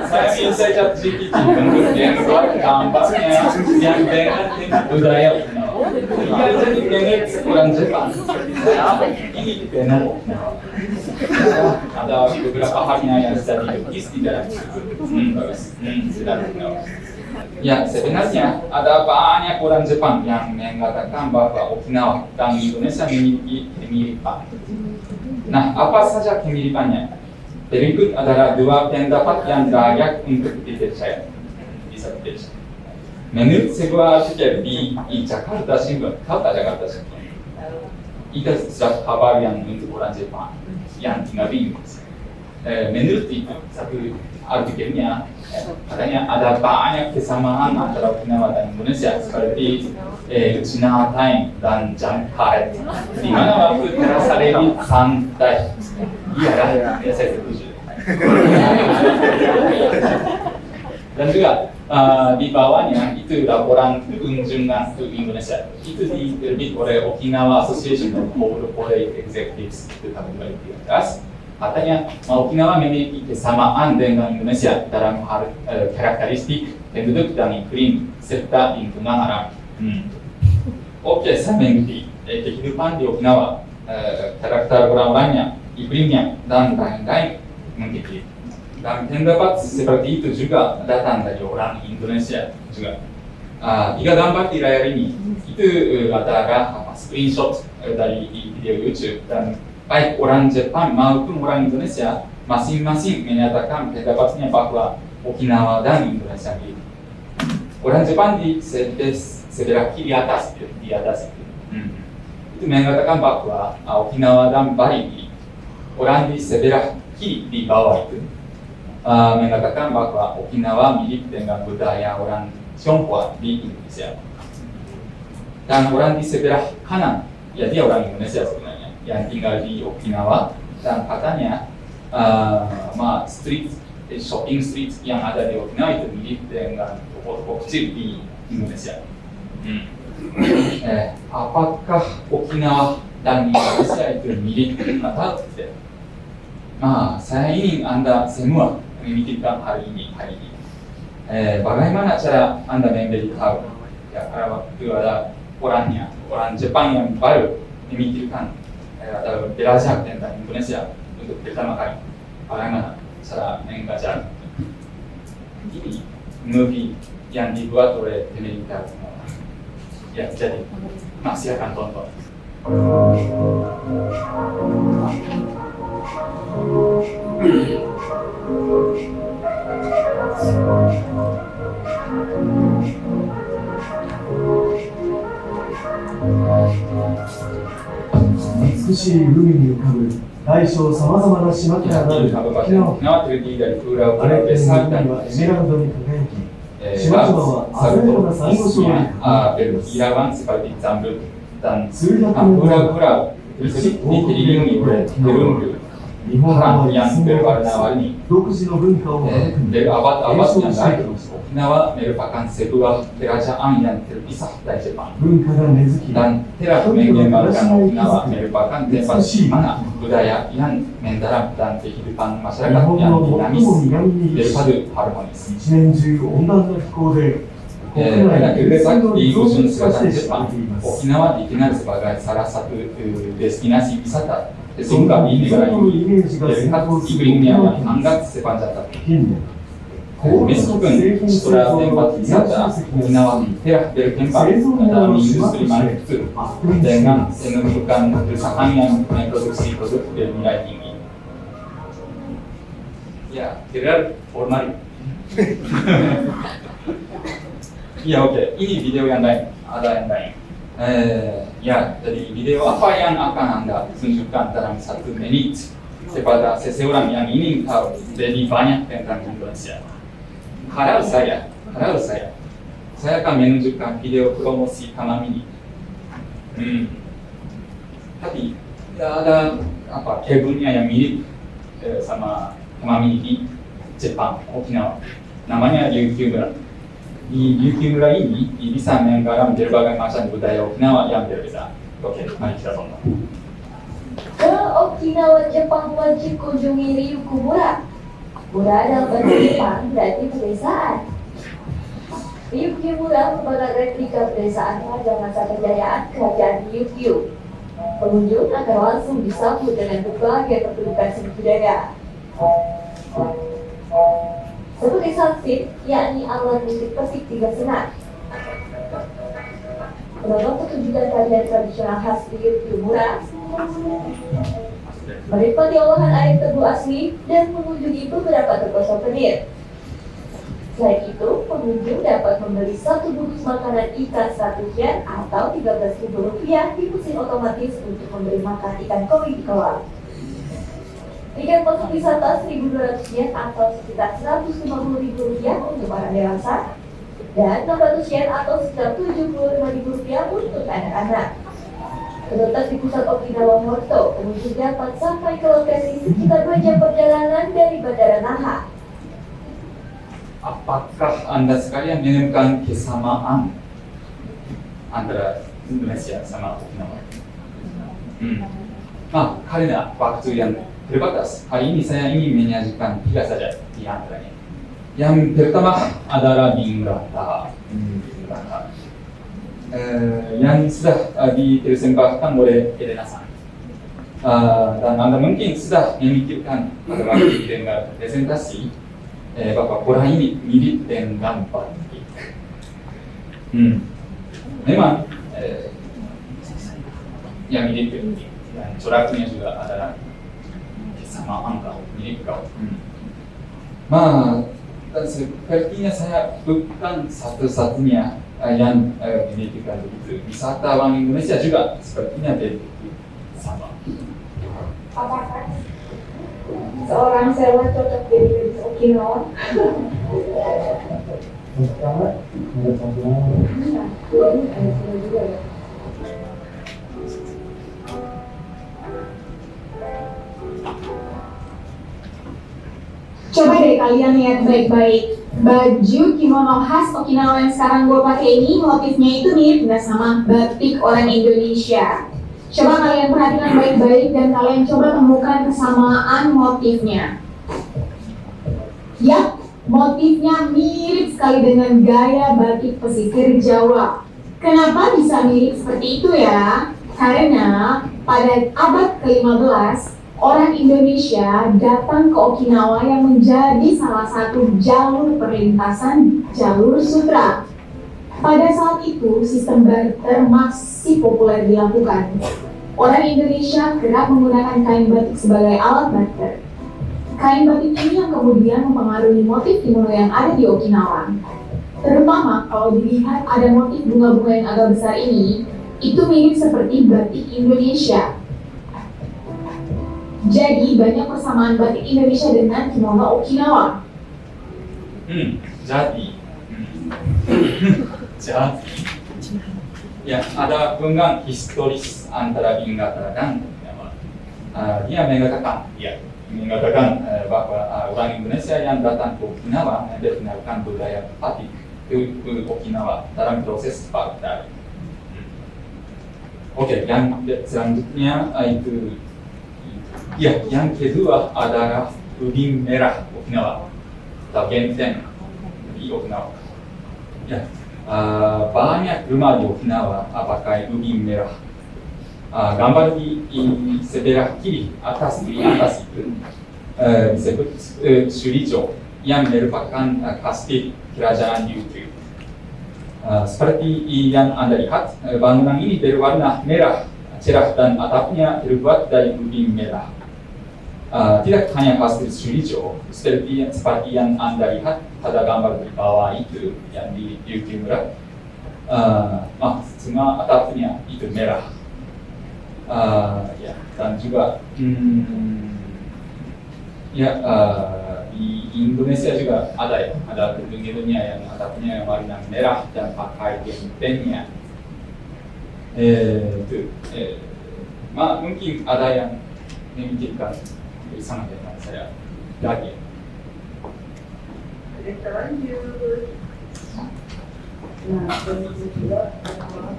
Saya minta ChatGPT untuk membuat gambarnya yang dengan budaya Okinawa. Dia jadi mirip orang Jepang. Ini benar Okinawa. Ada beberapa halnya yang sudah dilukis di dalam situ. Bagus. Sudah Okinawa. Ya, sebenarnya ada banyak orang Jepang yang mengatakan bahwa Okinawa dan Indonesia memiliki kemiripan. Nah, apa saja kemiripannya? Berikut adalah dua pendapat yang layak untuk dipercaya. Bisa dipercaya. Menurut sebuah artikel di Jakarta Shimbun, Kota Jakarta Shimbun, itu sudah kabar yang untuk orang Jepang yang tinggal di Indonesia. Menurut itu, satu artikelnya, katanya ada banyak kesamaan antara Okinawa dan Indonesia seperti China time dan jam karet, di mana waktu terasa lebih santai. Iya lah, ya saya setuju. Dan juga di bawahnya itu laporan kunjungan ke Indonesia. Itu diterbit oleh Okinawa Association of Corporate Executives itu tahun 2013. Katanya Okinawa memiliki kesamaan dengan Indonesia dalam hal karakteristik penduduk dan iklim serta lingkungan alam. Oke, saya mengerti kehidupan di Okinawa, karakter orang-orangnya, iklimnya, dan lain-lain mengerti. Dan pendapat seperti itu juga datang dari orang Indonesia juga. Tiga gambar di layar ini itu adalah screenshot dari video YouTube, dan baik orang Jepang maupun orang Indonesia masing-masing menyatakan pendapatnya bahwa Okinawa dan Indonesia mirip. Orang Jepang di sebelah kiri atas itu, di atas itu mengatakan bahwa Okinawa dan Bali mirip. Orang di sebelah kiri di bawah itu mengatakan bahwa Okinawa mirip dengan budaya orang Tionghoa di Indonesia. Dan orang di sebelah kanan, ya dia orang Indonesia sebenarnya, yang tinggal di Okinawa, dan katanya shopping street yang ada di Okinawa itu mirip dengan toko-toko kecil di Indonesia. Apakah Okinawa dan Indonesia itu mirip atau tidak? Saya ingin Anda semua memikirkan hari ini. Bagaimana cara Anda memberitahu? Ya, waktu ada orang Jepang yang baru memikirkan atau belajar tentang Indonesia untuk pertama kali, bagaimana cara membaca ini movie yang dibuat oleh pemerintah. Ya, jadi silakan tonton.美しい海に浮かぶ大小さまざまな島からなる沖縄県。 Okinawa terdiri dari pulau あれ besar 海 dan はエメラルドに輝き、 laut Sabtu isinya berkilauan seperti jamrut, dan 数百年前 pulau-pulau tersebut dikelilingi oleh terumbu 日本側 karang に yang 住んで berwarna-warni. 独自の文化を育んで Berabad-abad yang lalu, Okinawa merupakan sebuah kerajaan yang terpisah dari Jepang, 文化が根付き、 dan telah mengembangkan Okinawa merupakan tempat di mana budaya yang mendalam dan kehidupan 日 masyarakat 本 yang の最も dinamis 南に位置し、 berpadu harmonis. 一年中温暖な気候で、国内 Karena 有 terletak 数の di リゾー ujung ト地とし selatan て知ら Jepang, れています。 Okinawa dikenal sebagai salah satu destinasi wisata tersungguh di リゾ negara ートの ini. イメージが先 Melihat 行する iklimnya 沖 yang 縄県 hangat sepanjang tahun. 近年、高度な Meskipun 製品製 setelah 造 tempat の wisata, 宮崎 Okinawa が telah berkembang 製造業 dalam の industri 島として manufaktur 発展してい dengan ます。 menentukan perusahaan yang memproduksi produk bernilai tinggi. Ya, kira formal Iya oke, ini video yang lain, ada yang lain. Ya, jadi video apa yang akan Anda tunjukkan dalam 1 menit kepada seseorang yang ingin tahu lebih banyak tentang Indonesia? Kalau saya akan menunjukkan video promosi Taman Mini. Tapi ada apa kebunya yang mirip sama Taman Mini di Jepang, Okinawa. Namanya Ryukyumura. Di Ryukyumura ini bisa menggarap berbagai macam budaya Okinawa yang berbeda. Oke, mari kita tonton. Ke Okinawa, Jepang wajib kunjungi Ryukyumura. Mura dalam bahasa Jepang berarti pedesaan. Ryukyumura merupakan replika pedesaan pada masa kejayaan kerajaan Ryukyu. Pengunjung akan langsung disambut dengan berbagai pertunjukan seni budaya. Seperti salsin, yakni alat musik persik 3 senar. Menonton pertunjukan tarian tradisional khas Ryukyumura, menikmati olahan air tebu asli, dan mengunjungi beberapa toko souvenir. Selain itu, pengunjung dapat membeli 1 bungkus makanan ikan 1 yen atau Rp13.000 di mesin otomatis untuk memberi makan ikan koi di kolam. Tiket masuk wisata 1.200 yen atau sekitar Rp150.000 untuk orang dewasa, dan 600 yen atau sekitar Rp75.000 untuk anak-anak. Terletak di pusat Okinawa Morto, pengunjung dapat sampai ke lokasi sekitar 2 jam perjalanan dari Bandara Naha. Apakah Anda sekalian menemukan kesamaan antara Indonesia sama Okinawa? Karena waktu yang terbatas, hari ini saya ingin menyajikan 3 saja di antaranya. Yang pertama adalah Niigata. Yang sudah dipersembahkan oleh Elena-san. Dan Anda mungkin sudah memikirkan pada waktu dengar presentasi bahwa orang ini mirip dengan batik. Memang yang mirip dan coraknya juga adalah kesamaan kau, mirip kau. Dan sepertinya saya bukan satu-satunya yang memikirkan begitu. Wisatawan Indonesia juga sepertinya begitu sama. Apakah seorang Selma cocok jadi gadis Okinawa? Coba deh kalian lihat baik-baik. Baju kimono khas Okinawa yang sekarang gue pakai ini motifnya itu mirip nggak sama batik orang Indonesia. Coba kalian perhatikan baik-baik dan kalian coba temukan kesamaan motifnya. Ya, motifnya mirip sekali dengan gaya batik pesisir Jawa. Kenapa bisa mirip seperti itu ya? Karena pada abad ke-15 orang Indonesia datang ke Okinawa yang menjadi salah satu jalur perlintasan jalur sutra. Pada saat itu, sistem barter masih populer dilakukan. Orang Indonesia kerap menggunakan kain batik sebagai alat barter. Kain batik ini yang kemudian mempengaruhi motif kimono yang ada di Okinawa. Terutama kalau dilihat ada motif bunga-bunga yang agak besar ini, itu mirip seperti batik Indonesia. Jadi banyak persamaan batik Indonesia dengan kimono Okinawa. Jadi ya ada hubungan historis antara Niigata dan Okinawa. Dia mengatakan bahwa orang Indonesia yang datang ke Okinawa mengenalkan budaya batik ke Okinawa dalam proses barter. Oke, yang selanjutnya itu ya, yang kedua adalah ubin merah Okinawa atau genten di Okinawa. Ya, banyak rumah di Okinawa pakai ubin merah. Gambar di sebelah kiri atas itu disebut Shurijo yang merupakan kastil kerajaan Ryukyu. Seperti yang Anda lihat, bangunan ini berwarna merah cerah dan atapnya terbuat dari ubin merah. tidak hanya hasil Surijo, seperti yang Anda lihat pada gambar di bawah itu yang di Ryukyumura, semua atapnya itu merah. Ya, dan juga di Indonesia juga ada gedung-gedungnya yang atapnya warna merah dan pakai gentengnya. Mungkin ada yang memikirkan sama dengan saya lagi. Kita lanjut. Nah, kondisi juga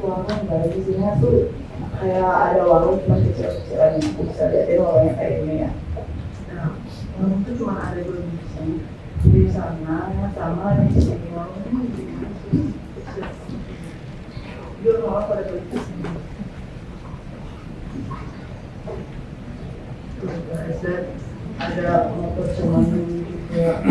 ruangan baru di sini tuh kayak ada warung cuma kecil-kecilan yang aku bisa lihat warungnya kayak ini ya. Nah, warung itu cuma ada dua di sana sama di sini warungnya di sini kecil. Dia orang pada beli di sini. Tuh, ada motor cuman juga.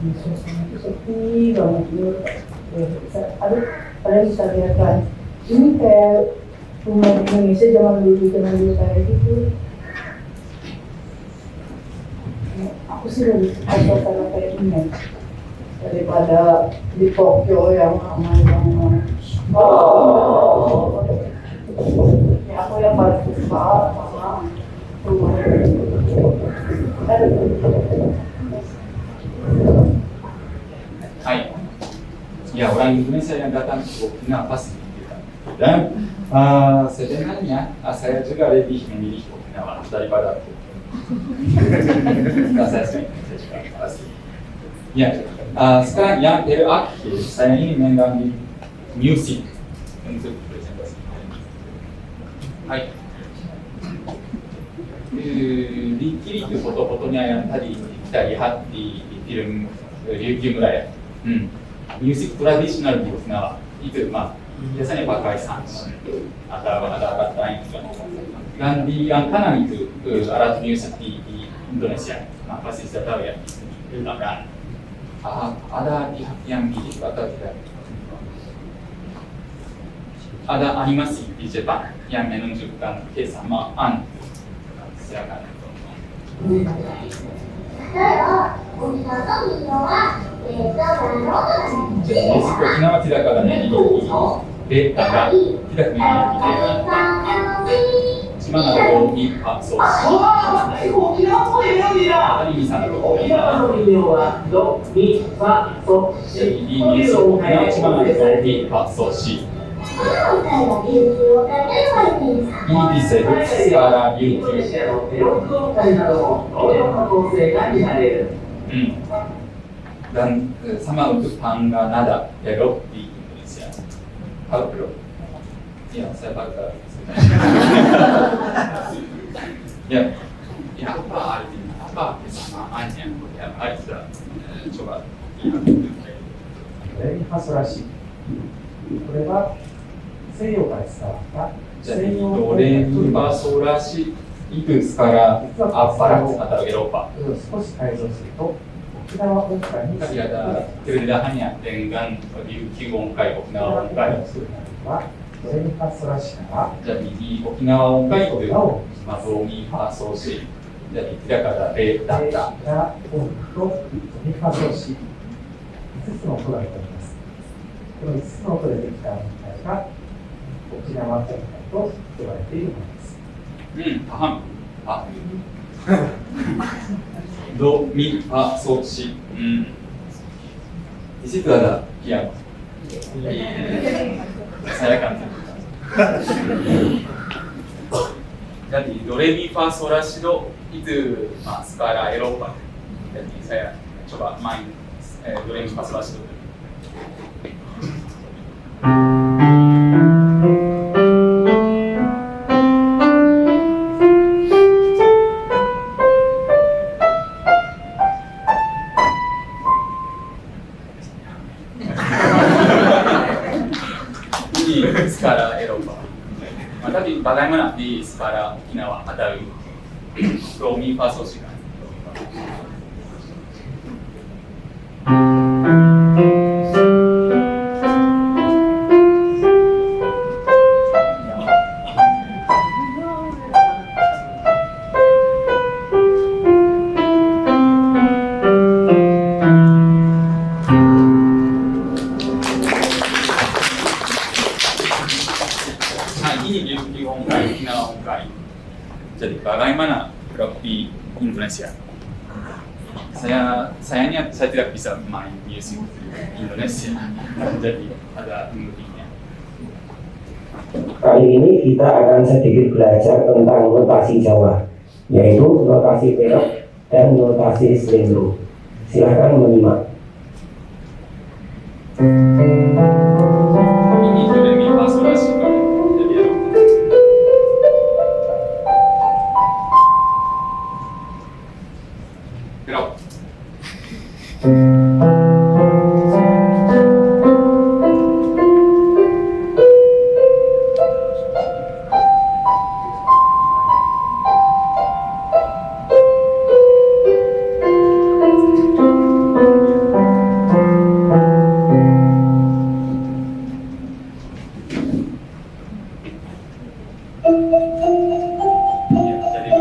Suasana itu sepi banget dulu. Kalian bisa lihat kan, ini kayak rumah di Indonesia zaman dulu kayak gitu. Aku sih lebih suka suasana kayak ini daripada di Tokyo yang ramai banget. Ya aku yang paling suka sama rumah ini. Ya, orang Indonesia yang datang ke Okinawa pasti kita. Dan sebenarnya saya juga lebih memilih Okinawa daripada Tokyo. Saya juga pasti. Ya, sekarang yang terakhir saya ingin mengambil musik untuk presentasi. Di kiri itu foto-fotonya yang tadi kita lihat di film Ryukyumura ya. Musik tradisional di Okinawa itu biasanya pakai saxophone atau ada alat lain juga. Dan di yang kanan itu alat musik di Indonesia, pasti sudah tahu ya. Gamelan. Ada pihak yang mirip atau tidak? Ada animasi di Jepang yang menunjukkan kesamaan. Silakan. Jadi musik Okinawa tidak ada memiliki betaがtidak memiliki beta. Cuma ada do mi fa sol si. Tadi misalnya jadi di musik Okinawa cuma ada do mi fa sol si. Ini disebut skala Ryukyu. Dan sama untuk tangga nada belok di Indonesia. Kalau belok, ya saya pakai. Ya, apa artinya? Apa kesamaannya? Ya, mari kita coba lihat. レミファソラシ。これは西洋から伝わった西洋ドレミファソラシいくつからアッパラatau Eropa. 少し改造すると沖縄音階に Tapi ada perbedaannya dengan Ryukyu Onkai, Okinawa Onkai. ドレミファソラシから Jadi di Okinawa Onkai itu do mi fa sol si. Jadi tidak ada beta. が音とドレミファソシ5つの音があります。この5つの音でできた音階が沖縄音階と呼ばれているものです。paham. Do, mi, fa, sol, si. Di situ ada piano. Saya akan tunjukkan. Jadi do, re, mi, fa, sol, la, si, do itu skala Eropa. Jadi saya coba main do, re, mi, fa, sol, la, si, do. Di skala Eropa. Tapi bagaimana di skala Okinawa ada do, mi, fa, sol, si kan? Honkai. Jadi bagaimana di Indonesia? Saya tidak bisa main musik di Indonesia. Jadi ada mimpinya. Kali ini kita akan sedikit belajar tentang notasi Jawa, yaitu notasi perak dan notasi slendro. Silakan menyimak. Ini sudah mi fa sol la si do. Jadi ya. Gerak. Ya, jadi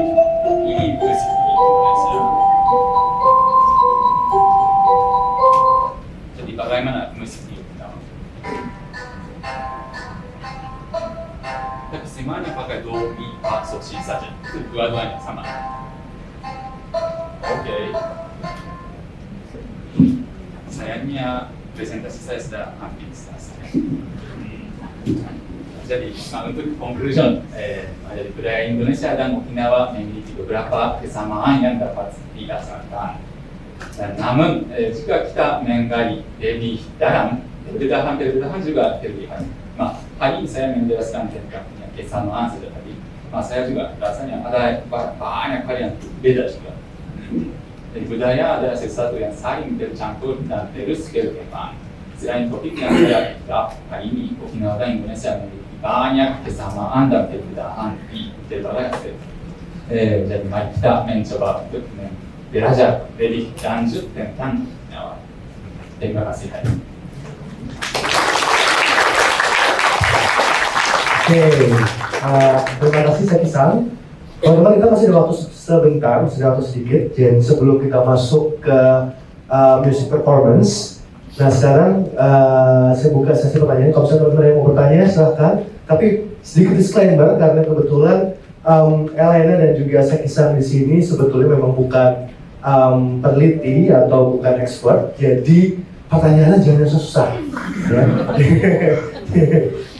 ini musik di Indonesia. Jadi bagaimana musik di Okinawa? Tapi semuanya pakai do, mi, fa, sol, si saja. Itu dua-duanya sama. Oke. Sayangnya presentasi saya sudah hampir selesai. Jadi untuk conclusion, jadi budaya Indonesia dan Okinawa memiliki beberapa kesamaan yang dapat dirasakan. Dan namun jika kita menggali lebih dalam, perbedaan juga terlihat. Hari ini saya menjelaskan tentang kesamaan saja tadi. Saya juga rasanya ada banyak hal yang beda juga. Jadi budaya adalah sesuatu yang saling bercampur dan terus berkembang. Selain topik yang saya pikirkan, hari ini Okinawa dan Indonesia memiliki banyak kesamaan dan perbedaan di berbagai aspek. Jadi mari kita mencoba untuk belajar lebih lanjut tentang Okinawa. Terima kasih. Oke, terima kasih Seki-san. Teman-teman, kita masih ada waktu sebentar, masih ada waktu sedikit. Jadi sebelum kita masuk ke music performance, nah sekarang saya buka sesi pertanyaan. Kalau misalnya teman-teman yang mau bertanya silahkan. Tapi sedikit disclaimer karena kebetulan Elena dan juga Seki-san di sini sebetulnya memang bukan peneliti atau bukan expert. Jadi pertanyaannya jangan susah, ya.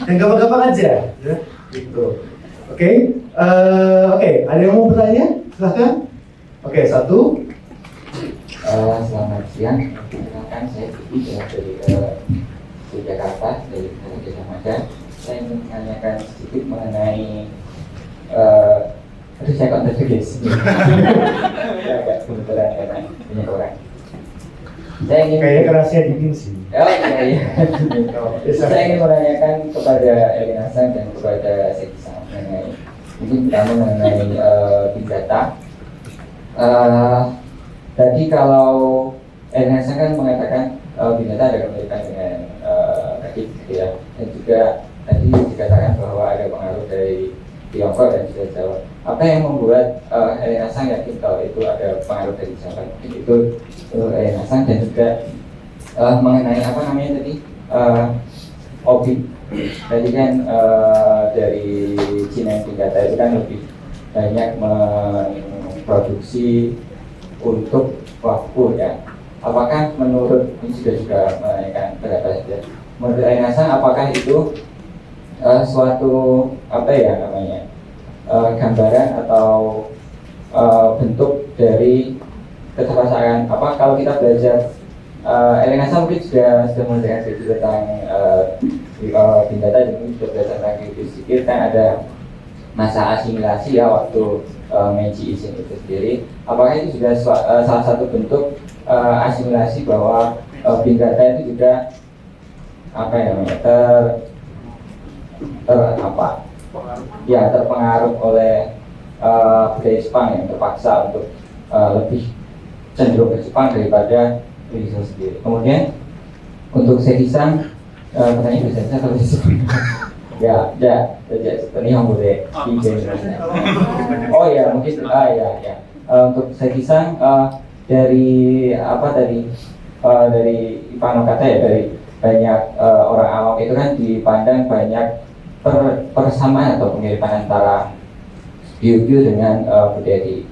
Yang gampang-gampang aja, ya. Gitu. Oke, ada yang mau bertanya? Silahkan. Oke, satu. Selamat siang, perkenalkan saya Budi dari Jakarta, dari Desa Maja. Saya ingin menanyakan sedikit mengenai saya kok tergesa saya agak kebetulan karena banyak orang. Saya ingin Kayaknya kerasnya dingin sih. iya. Saya ingin menanyakan kepada Elina San dan kepada Seki-san mengenai mungkin pertama mengenai big data. Tadi kalau Elina San kan mengatakan big data ada kemiripan dengan Reddit gitu ya, dan juga tadi dikatakan bahwa ada pengaruh dari Tiongkok dan juga Jawa. Apa yang membuat Elina San yakin kalau itu ada pengaruh dari Jawa? Mungkin itu Elina San, dan juga mengenai apa namanya tadi obi. Tadi kan dari Cina yang data itu kan lebih banyak memproduksi untuk waktu ya. Apakah menurut ini juga menanyakan pendapat saja. Menurut Elina San, apakah itu suatu apa ya namanya gambaran atau bentuk dari keterpaksaan apa kalau kita belajar Elina San mungkin sudah mendengar sedikit tentang big data, dan mungkin sudah belajar tentang itu sedikit, kan ada masa asimilasi ya waktu Meiji Izin itu sendiri. Apakah itu juga salah satu bentuk asimilasi bahwa big data itu juga apa ya namanya terpengaruh oleh budaya Jepang yang terpaksa untuk lebih cenderung ke Jepang daripada Indonesia sendiri. Kemudian untuk Seki-san, pertanyaan bisa saya kalau bisa. Ya, ini yang boleh oh ya mungkin ya. Untuk Seki-san dari apa dari Ipano kata ya, dari banyak orang awam itu kan dipandang banyak persamaan atau pemiripan antara view dengan budaya di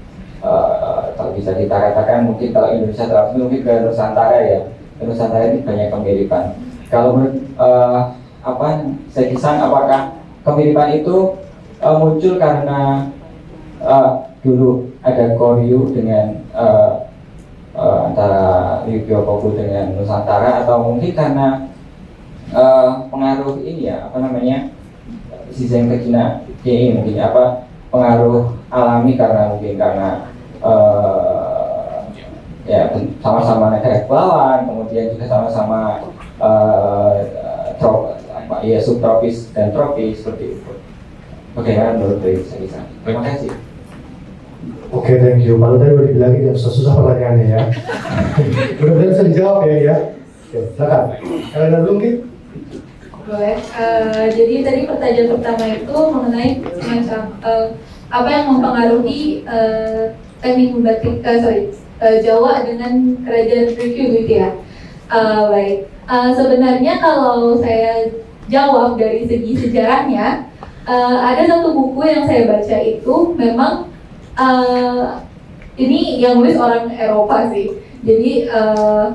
kalau bisa kita katakan mungkin kalau Indonesia terlalu mungkin ke Nusantara ya. Ke Nusantara ini banyak kemiripan. Kalau menurut saya kisah apakah kemiripan itu muncul karena dulu ada Koryu dengan antara Ryukyu Kobu dengan Nusantara, atau mungkin karena pengaruh ini ya Shizen Kekina Kei, mungkin pengaruh alami karena ya sama-sama negara kepulauan, kemudian juga sama-sama subtropis dan tropis seperti itu. Bagaimana menurut saya? Terima kasih. Oke, thank you. Malu tadi udah dibilangin yang susah pertanyaannya ya. Mudah-mudahan bisa dijawab ya. Oke, silakan. Kalian dulu mungkin? Boleh. Jadi tadi pertanyaan pertama itu mengenai semacam apa yang mempengaruhi teknik membatik Jawa dengan kerajaan Ryukyu gitu ya. Baik. Sebenarnya kalau saya jawab dari segi sejarahnya, ada satu buku yang saya baca itu memang ini yang nulis orang Eropa sih. Jadi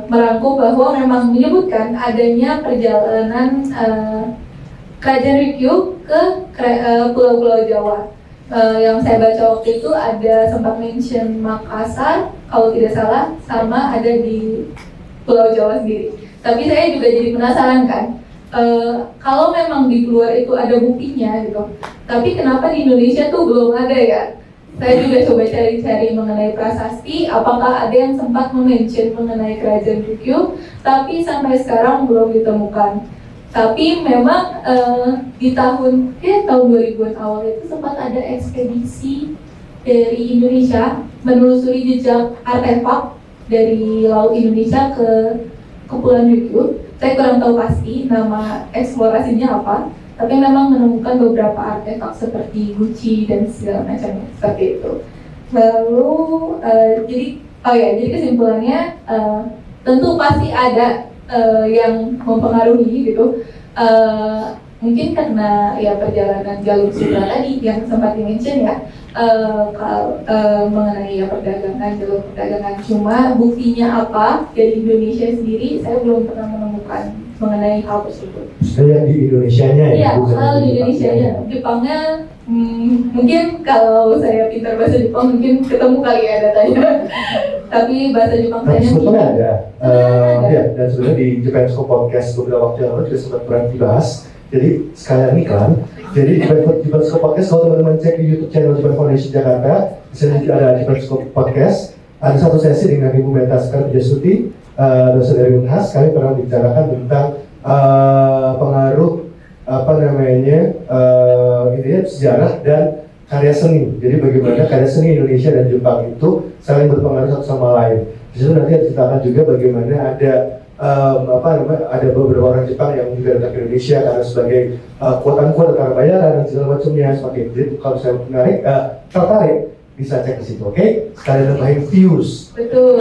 merangkum bahwa memang menyebutkan adanya perjalanan kerajaan Ryukyu ke pulau-pulau Jawa. Yang saya baca waktu itu ada sempat mention Makassar kalau tidak salah, sama ada di Pulau Jawa sendiri. Tapi saya juga jadi penasaran kan, kalau memang di luar itu ada buktinya gitu, tapi kenapa di Indonesia tuh belum ada ya? Saya juga coba cari-cari mengenai prasasti, apakah ada yang sempat mention mengenai kerajaan Ryukyu, tapi sampai sekarang belum ditemukan. Tapi memang di tahun 2000-an awal itu sempat ada ekspedisi dari Indonesia menelusuri jejak artefak dari laut Indonesia ke Kepulauan Ryukyu. Saya kurang tahu pasti nama eksplorasinya apa, tapi memang menemukan beberapa artefak seperti guci dan segala macamnya seperti itu. Lalu jadi kesimpulannya tentu pasti ada yang mempengaruhi gitu. Mungkin karena ya perjalanan jalur sutra tadi yang sempat di-mention ya, mengenai ya jalur perdagangan. Cuma buktinya apa dari Indonesia sendiri saya belum pernah menemukan mengenai hal tersebut. Yang di Indonesianya ya? Iya, kalau di Indonesianya. Jepangnya mungkin kalau saya pintar bahasa Jepang mungkin ketemu kali ya datanya. Tapi bahasa Jepang saya sebetulnya ada. Ya, dan sebenarnya di Japan Scope Podcast beberapa waktu yang lalu juga sempat pernah dibahas. Jadi sekalian iklan. Jadi Japan Scope Podcast, kalau teman-teman cek di YouTube channel Japan Foundation Jakarta, di sini ada Japan Scope Podcast. Ada satu sesi dengan Ibu Meta Sekar Jasuti, dosen dari Unhas. Kami pernah bicarakan tentang pengaruh sejarah dan karya seni. Jadi bagaimana karya seni Indonesia dan Jepang itu saling berpengaruh satu sama lain. Di situ nanti diceritakan juga bagaimana ada beberapa orang Jepang yang juga datang ke Indonesia karena sebagai quote-unquote karena bayaran dan segala macamnya seperti itu. Kalau saya tertarik bisa cek ke situ, oke? Sekalian nambahin views. Betul.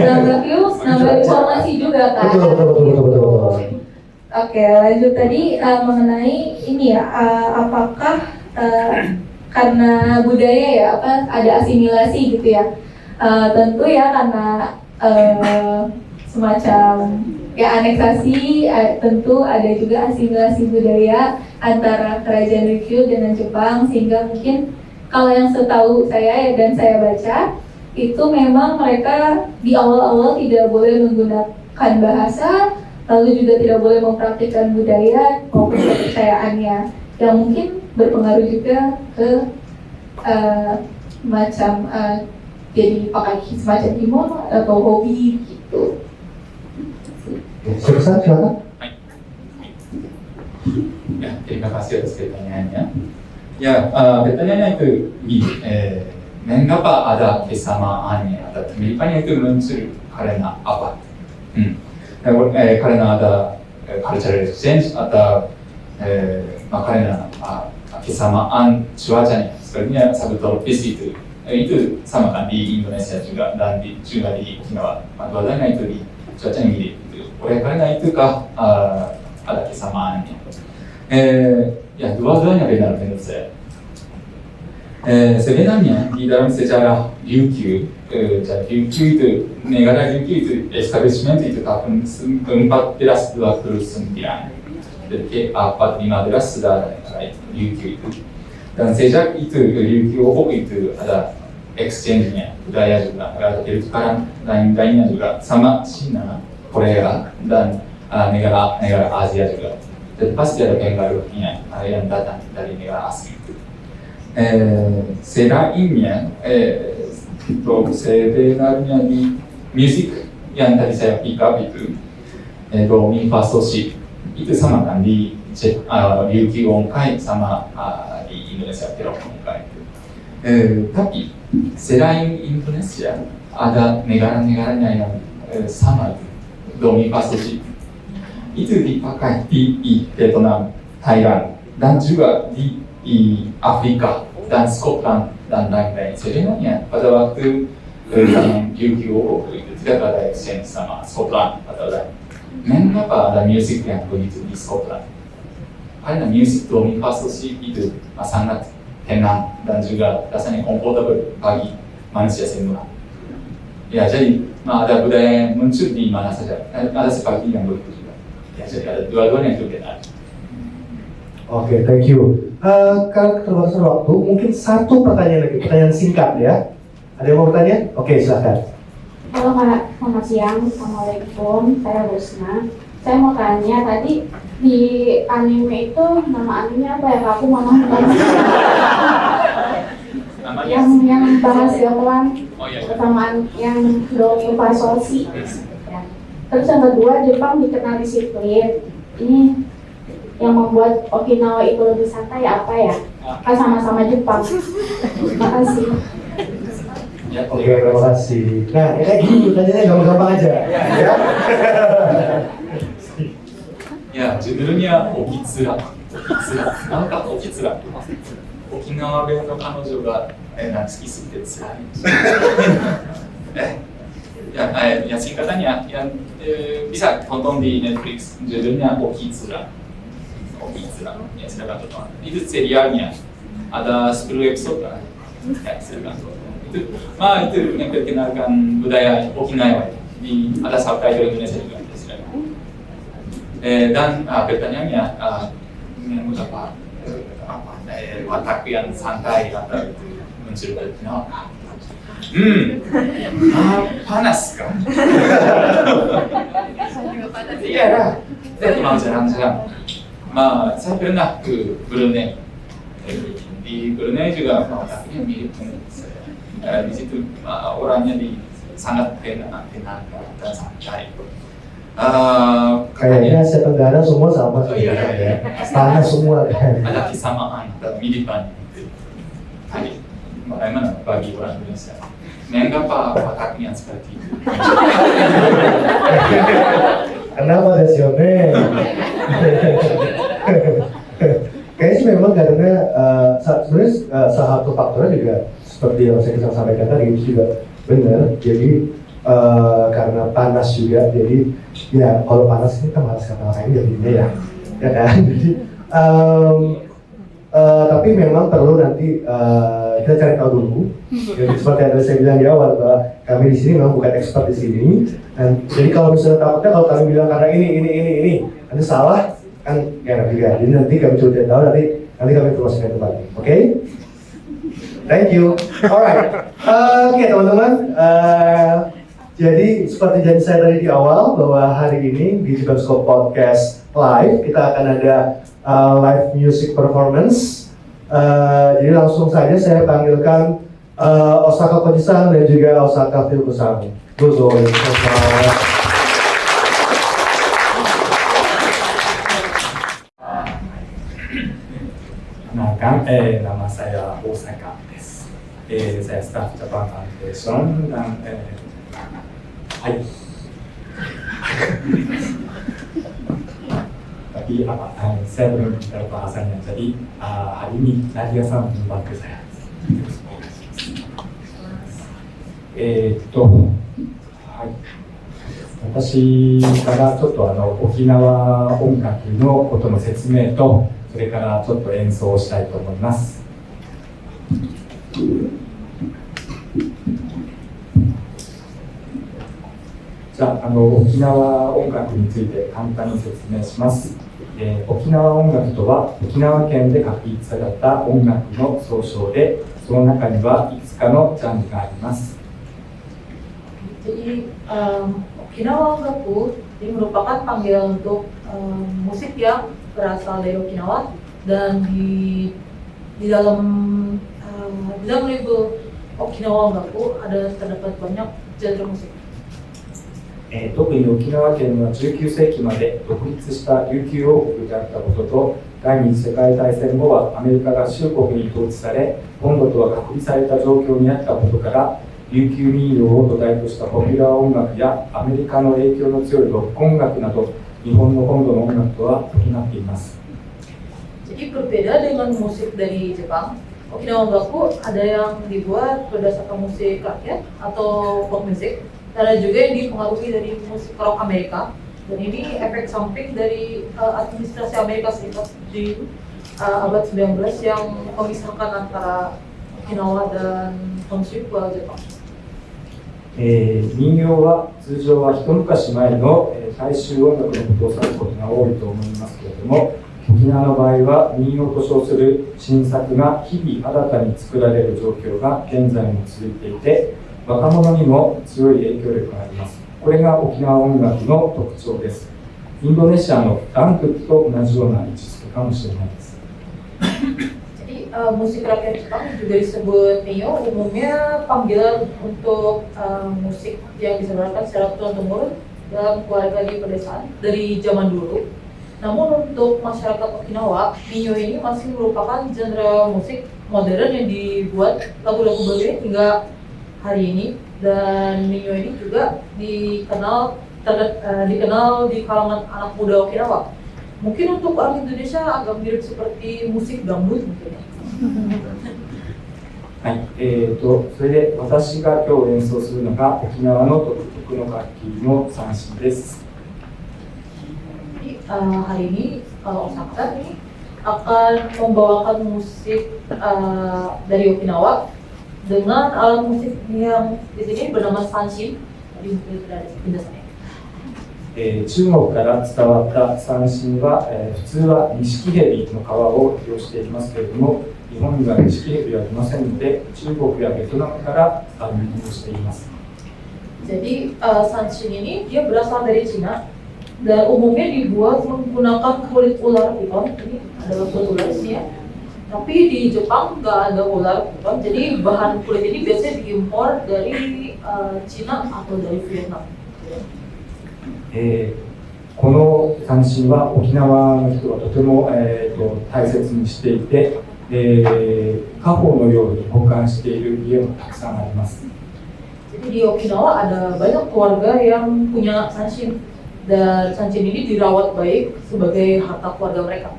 Nambah views, nambah informasi juga kan. Betul. Oke, lanjut tadi mengenai ini ya, apakah karena budaya ya, ada asimilasi gitu ya? Tentu ya karena semacam ya aneksasi, tentu ada juga asimilasi budaya antara kerajaan Ryukyu dengan Jepang, sehingga mungkin kalau yang setahu saya dan saya baca itu memang mereka di awal-awal tidak boleh menggunakan bahasa, lalu juga tidak boleh mempraktikkan budaya maupun kepercayaannya, yang mungkin berpengaruh juga ke jadi pakai semacam kimono atau hobi gitu. Silakan. Ya, terima kasih atas pertanyaannya. Ya, pertanyaannya itu mengapa ada kesamaannya, ada kemiripannya itu muncul karena apa? Karena ada cultural exchange atau karena kesamaan cuacanya, sepertinya subtropis itu sama kan di Indonesia juga dan juga di Okinawa. Dua-duanya itu di cuacanya mirip. Oleh karena itukah ada kesamaannya? Ya dua-duanya benar menurut saya. Sebenarnya di dalam sejarah Ryukyu, Ryukyu itu, negara Ryukyu itu establishment itu tahun 1429. Jadi 1415 sudah Ryukyu itu. Dan sejak itu Ryukyu Obo itu ada exchange-nya, budaya juga, ada tukaran lain-lainnya juga sama Cina, Korea dan negara Asia juga. Jadi pasti ada pengaruhnya yang datang dari negara asing itu. Selainnya, sebenarnya di musik yang tadi saya pick up itu, Mi Fa So Si itu sama kan di Ryukyu Onkai sama di Indonesia Terok Onkai itu. Tapi selain Indonesia ada negara-negaranya yang sama itu, Do Mi Fa So Si itu dipakai di Vietnam, Thailand dan juga di Afrika dan Scotland dan lain-lain. Sebenarnya pada waktu Ryukyu itu tidak ada exchange sama Scotland atau lain. Mengapa ada musik yang begitu di Scotland? Karena musik Do Mi Fa So Si itu sangat tenang dan juga rasanya comfortable bagi manusia semua. Ya, jadi ada budaya yang muncul di mana saja. Ada seperti yang begitu juga. Ya, jadi ada dua-duanya itu benar. Oke, thank you. Karena keterbatasan waktu, mungkin satu pertanyaan lagi, pertanyaan singkat ya. Ada yang mau bertanya? Oke, silakan. Halo Kak, selamat siang. Assalamualaikum, saya Rusna. Saya mau tanya, tadi di anime itu, nama animenya apa ya Kak? Aku mama yang bahas gamelan, persamaan yang Do Mi Fa So Si. Ya. Terus yang kedua, Jepang dikenal disiplin. Ini yang membuat Okinawa itu lebih santai apa ya? Kan sama-sama Jepang. Terima kasih. Oke, terima kasih. Nah, ini kayak gini, pertanyaannya gampang-gampang aja. Ya. Ya, judulnya Okitsura. Kenapa Okitsura? Okinawa弁の彼女が好きすぎて辛い。Ya, singkatannya yang bisa tonton di Netflix, judulnya Okitsura. Ya, silakan tonton. Itu serialnya ada 10 episode kan? Ya, silakan tonton. Itu memperkenalkan budaya Okinawa. Ada subtitle Indonesia juga. Silakan. Dan pertanyaannya, apa watak yang santai atau itu muncul dari Okinawa? Panas kan? Iya lah, saya mau jalan-jalan. Saya pernah ke Brunei. Di Brunei juga wataknya mirip dengan saya. Di situ orangnya sangat tenang dan santai. Kayaknya Asia Tenggara semua sama sih. Iya. Panas semua kan. Ada kesamaan dan miripan. Tadi, bagaimana bagi orang Indonesia? Mengapa wataknya seperti itu? Kenapa Desyone? Kayaknya sih memang karena sebenarnya salah satu faktornya juga seperti yang saya sampaikan tadi itu juga benar. Jadi karena panas juga, jadi ya kalau panas ini kita malas kata-kata jadinya ya kan. Jadi tapi memang perlu nanti kita cari tahu dulu. Jadi seperti yang saya bilang di awal bahwa kami di sini memang bukan expert di sini. Dan jadi kalau misalnya takutnya kalau kami bilang karena ini nanti salah kan enak juga. Jadi nanti kami coba tahu nanti kami informasikan kembali. Oke? Thank you. Alright. Oke, teman-teman. Jadi seperti janji saya tadi di awal bahwa hari ini di Jepangskop Podcast Live kita akan ada live music performance. Jadi langsung saja saya panggilkan Osaka Koji-san dan juga Osaka Filko-san. Dozo. Nama saya Osakaです。Saya staf Japan Foundation dan hai. Tapi saya belum tahu bahasanya. Jadi hari ini Nadiaさんmembantu saya. はい。私からちょっと沖縄音楽のことの説明と、それからちょっと演奏したいと思います。じゃあ、沖縄音楽について簡単に説明します。沖縄音楽とは沖縄県で確立された音楽の総称で、その中にはいくつかのジャンルがあります。Jadi Okinawa Ongaku ini merupakan panggilan untuk musik yang berasal dari Okinawa dan di dalam label Okinawa Ongaku terdapat banyak genre musik. 特に沖縄県は19世紀まで独立した琉球王国であったことと、第二次世界大戦後はアメリカ合衆国に統治され、本土とは隔離された状況にあったことから、琉球民謡を土台としたポピュラー音楽やアメリカの影響の強いロック音楽など、日本の本土の音楽とは異なっています。Jadi berbeda dengan musik dari Jepang, Okinawa Ongaku ada yang dibuat berdasarkan musik rakyat atau pop music, dan ada juga yang dipengaruhi dari musik rock Amerika. Dan ini efek samping dari administrasi Amerika Serikat di abad 19 yang memisahkan antara Okinawa dan Honshu Jepang. 民謡は通常は一昔前の大衆音楽のことを指すことが多いと思いますけれども、沖縄の場合は民謡と称する新作が日々新たに作られる状況が現在も続いていて、若者にも強い影響力があります。これが沖縄音楽の特徴です。インドネシアのダンクッと同じような位置づけかもしれないです。Jadi musik rakyat Jepang juga disebut Mio, umumnya panggilan untuk musik yang disebarkan secara turun-temurun dalam keluarga di pedesaan dari zaman dulu. Namun untuk masyarakat Okinawa, Mio ini masih merupakan genre musik modern yang dibuat lagu-lagu baru hingga hari ini, dan Mio ini juga dikenal di kalangan anak muda Okinawa. Mungkin untuk orang Indonesia agak mirip seperti musik dangdut mungkin. はい、それで私が今日演奏するのが沖縄の独特の楽器の三振です。Hari ini Osaka ini akan membawakan musik dari Okinawa dengan alat musik yang di sini bernama sanshin. Tadi mungkin sudah ada penjelasannya. 中国から伝わった三振は、普通は錦蛇の皮を利用していますけれども、日本には錦蛇はいませんので、中国やベトナムから輸入しています。Jadi sanshin ini dia berasal dari Cina dan umumnya dibuat menggunakan kulit ular piton. Ini adalah kulit ular di sini ya. Tapi di Jepang nggak ada ular piton, jadi bahan kulit ini biasanya diimpor dari Cina atau dari Vietnam. この三振は沖縄の人がとても、大切にしていて、家宝のように保管している家もたくさんあります。Jadi di Okinawa ada banyak keluarga yang punya sanshin, dan sanshin ini dirawat baik sebagai harta keluarga mereka.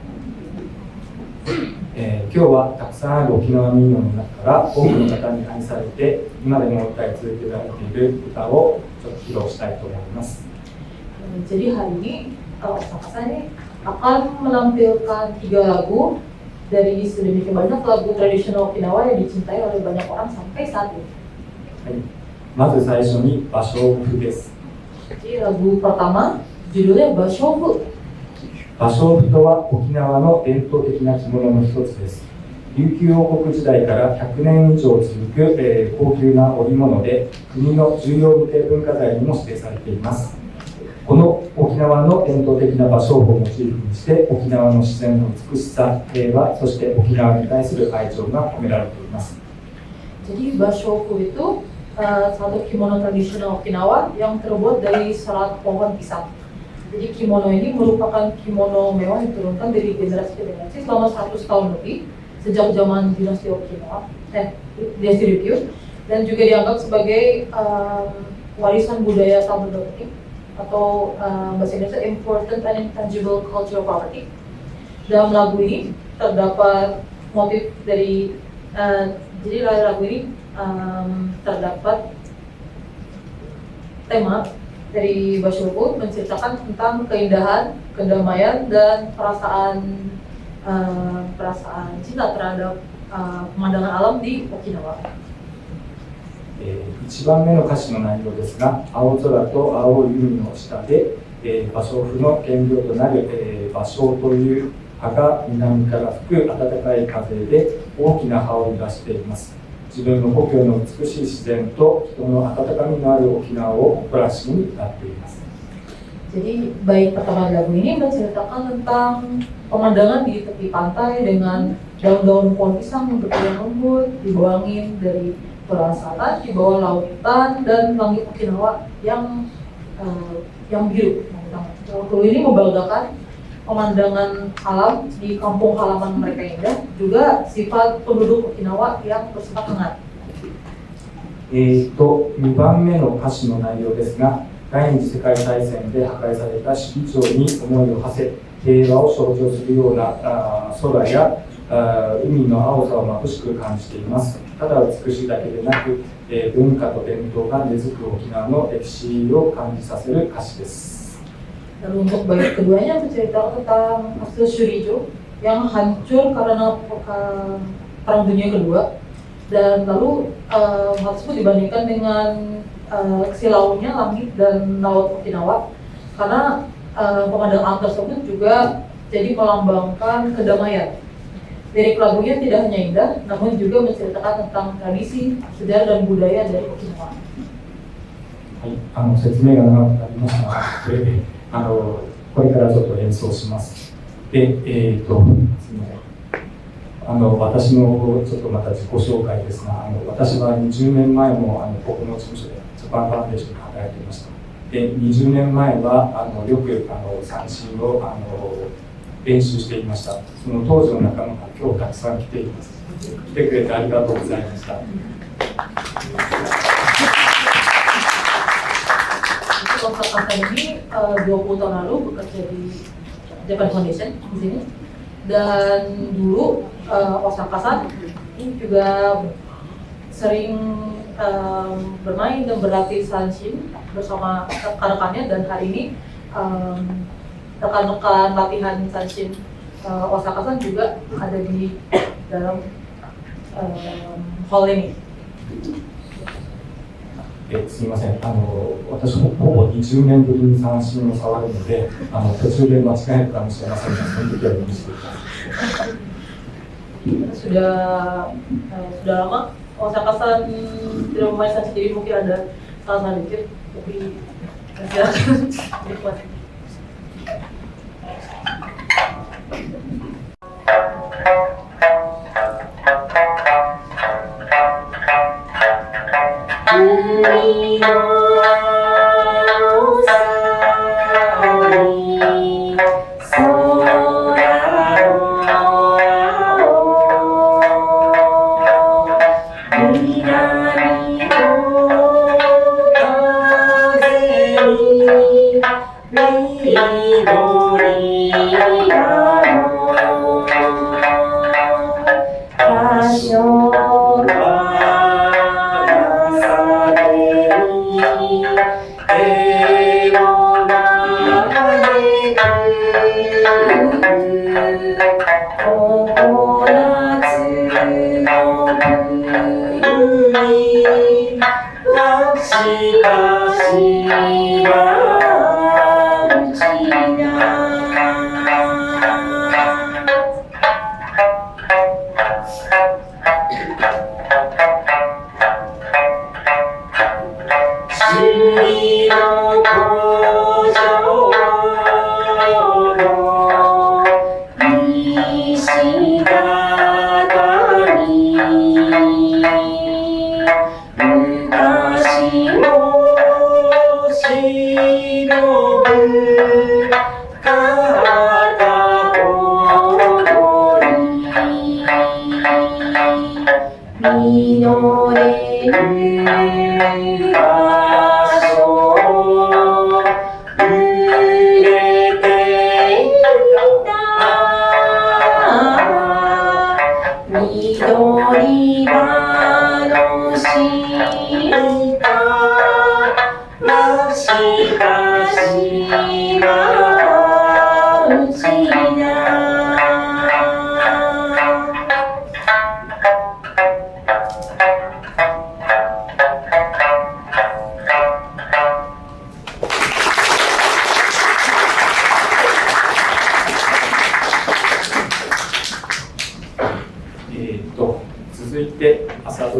今日はたくさんある沖縄民謡の中から多くの方に愛されて今でも歌い続けられている歌をちょっと披露したいと思います。Jadi hari ini Osaka ini akan menampilkan 3 lagu dari sedemikian banyak lagu tradisional Okinawa yang dicintai oleh banyak orang sampai saat ini. はい、まず最初に芭蕉布です。Jadi lagu pertama judulnya Bashofu. 芭蕉布とは沖縄の伝統的な着物の一つです。琉球王国時代から100年以上続く、高級な織物で国の重要無形文化財にも指定されています。この沖縄の伝統的な芭蕉布をモチーフにして沖縄の自然の美しさ、平和、そして沖縄に対する愛情が込められています。Jadi Bashofu itu satu kimono tradisional Okinawa yang terbuat dari serat pohon pisang. Jadi kimono ini merupakan kimono mewah yang diturunkan dari generasi ke generasi selama 100 tahun lebih sejak zaman dinasti Okinawa, dinasti Ryukyu, dan juga dianggap sebagai warisan budaya tak benda penting atau bahasa Indonesia important and intangible cultural property. Dalam lagu ini terdapat motif dari jadi lagu ini terdapat tema dari Bashofu menceritakan tentang keindahan, kedamaian, dan perasaan cinta terhadap pemandangan alam di Okinawa. 1番目の歌詞の内容ですが、青空と青い海の下で、芭蕉布の原料となる、芭蕉という葉が南から吹く暖かい風で大きな葉を揺らしています。自分の故郷の美しい自然と人の温かみのある沖縄を誇らしげに歌っています。 Jadi bait pertama lagu ini menceritakan tentang pemandangan di tepi pantai dengan daun-daun pohon pisang yang bergoyang lembut, di bawah angin dari Korea Selatan, di bawah lautan dan langit Okinawa yang biru. Lagu ini membanggakan pemandangan alam di kampung halaman mereka yang indah, juga sifat penduduk Okinawa yang bersifat hangat. 2番目の歌詞の内容ですが、第二次世界大戦で破壊された式場に思いを馳せ、平和を象徴するような空や海の青さを眩しく感じています。ただ美しいだけでなく、文化と伝統が根付く沖縄の歴史を感じさせる歌詞です。 Lalu untuk bait keduanya menceritakan tentang hasil Shurijo yang hancur karena Perang Dunia Kedua, dan lalu hal tersebut dibandingkan dengan silaunya langit dan laut Okinawa, karena pemandangan alam tersebut juga jadi melambangkan kedamaian. Lirik lagunya tidak hanya indah, namun juga menceritakan tentang tradisi, sejarah dan budaya dari Okinawa. はい、説明が長くなりましたが、これからちょっと演奏します。で、すみません。私のちょっとまた自己紹介ですが、私は20年前もここの事務所でジャパンファンデーションで働いていました。で、20年前はよく三振を練習していました。その当時の仲間が今日たくさん来ています。来てくれてありがとうございました。 Kontrak ini 20 tahun lalu bekerja di Japan Foundation di sini, dan dulu Osaka-san ini juga sering bermain dan berlatih sanshin bersama rekan-rekannya, dan hari ini rekan-rekan latihan sanshin Osaka-san juga ada di dalam hall ini. すみません、私もほぼ20年ぶりに三振を触るので、途中で間違えるかもしれませんが、その時は許してください。 sudah lama Osaka-san tidak bermain sanshin, jadi mungkin ada salah sedikit, tapi silakan dinikmati.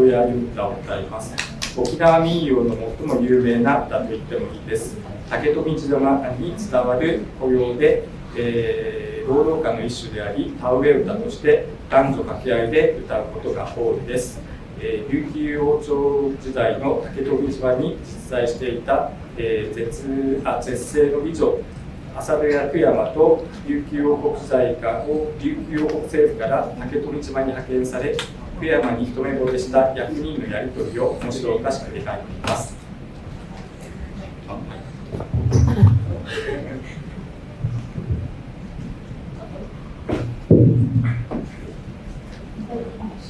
里やゆ歌を歌います。沖縄民謡の最も有名な歌と言ってもいいです。竹富島に伝わる古謡で、労働歌の一種であり、田植え歌として男女掛け合いで歌うことが多いです。琉球王朝時代の竹富島に実在していた、絶世の美女浅部屋久山と琉球王国政府から竹富島に派遣され、久山に一目惚れした役人のやり取りを面白おかしく描いています。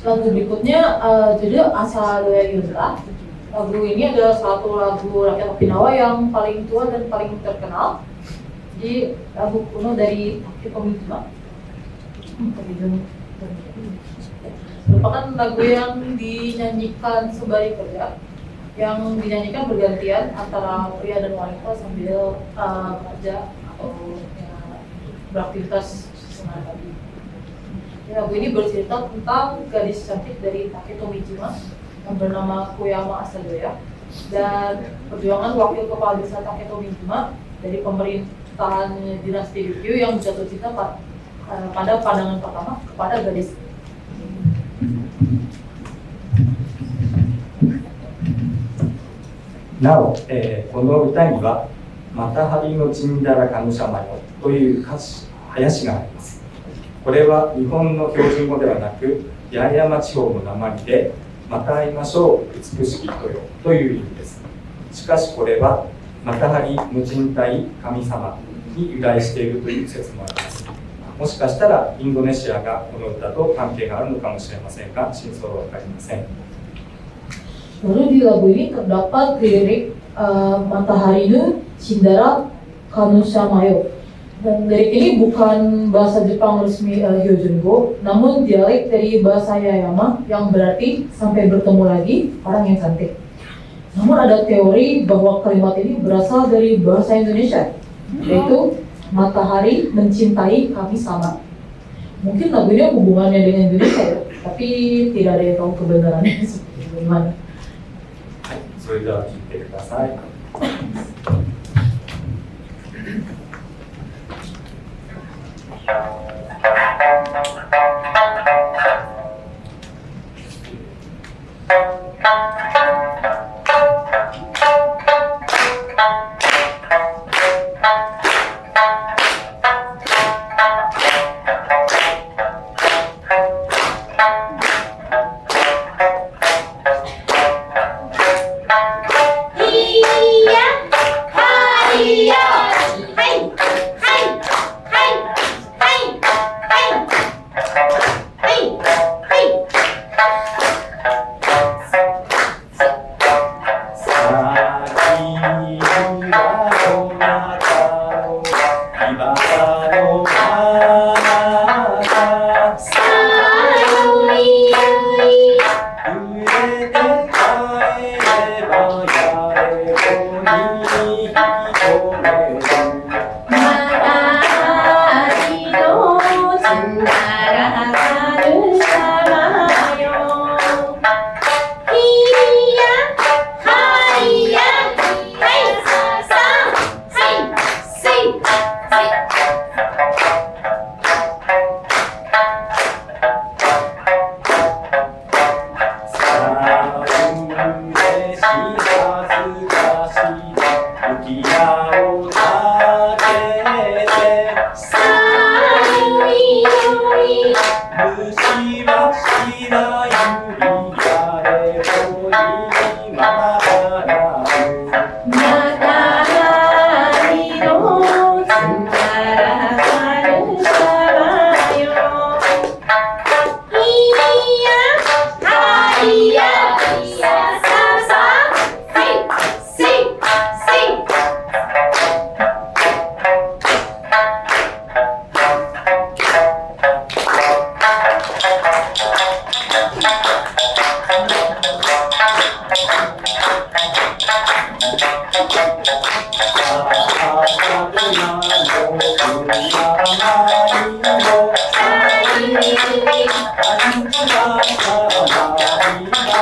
Lagu berikutnya judul Asa Doya Yunta. Lagu ini adalah satu lagu rakyat Okinawa yang paling tua dan paling terkenal. Jadi lagu kuno dari Taketomi-jima. Merupakan lagu yang dinyanyikan sembari kerja, yang dinyanyikan bergantian antara pria dan wanita sambil bekerja atau beraktivitas sehari-hari. Lagu ini bercerita tentang gadis cantik dari Taketomi-jima yang bernama Koyama Asadoya dan perjuangan wakil kepala desa Taketomi-jima dari pemerintahan dinasti Ryukyu yang jatuh cinta pada pandangan pertama kepada gadis. Naお、この歌には「またはりのちんだらかぬしゃまよ」という歌詞があります。これは日本の標準語ではなく八重山地方の訛りで「また会いましょう美しき人よ」という意味です。しかしこれはまたはり無人体神様に由来しているという説もあります。もしかしたらインドネシアがこの歌と関係があるのかもしれませんが、真相は分かりません。 Lalu di lagu ini terdapat lirik Matahari nu Shindara Kanusamayo. Dan lirik ini bukan bahasa Jepang resmi Hyojungo, namun dialek dari bahasa Yayama yang berarti sampai bertemu lagi orang yang cantik. Namun ada teori bahwa kalimat ini berasal dari bahasa Indonesia, yaitu matahari mencintai kami sama. Mungkin lagu ini hubungannya dengan Indonesia ya, tapi tidak ada yang tahu kebenarannya seperti bagaimana. それでは聴いてください。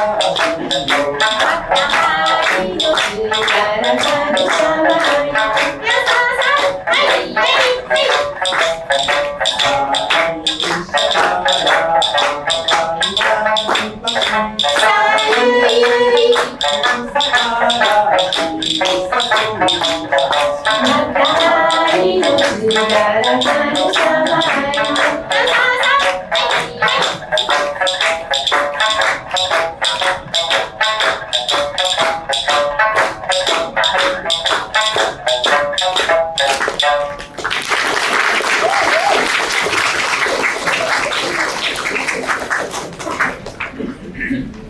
Bye. Matahari menggarakan samai.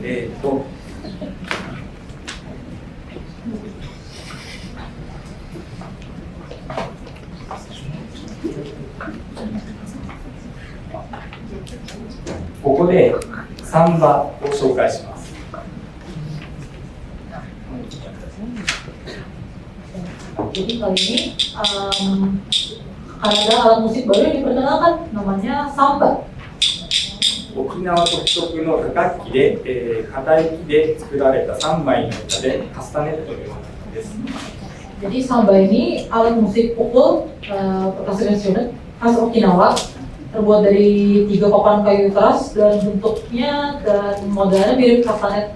Eh, to ここでサンバを紹介します。 Jadi kali ini ada alat musik baru yang diperkenalkan, namanya samba. 沖縄独特の打楽器で、片息で作られた3枚の板でカスタネットのようなものです。 Jadi samba ini alat musik pukul percussion instrument khas Okinawa, terbuat dari 3 papan kayu keras dan bentuknya dan modelnya mirip kastanet.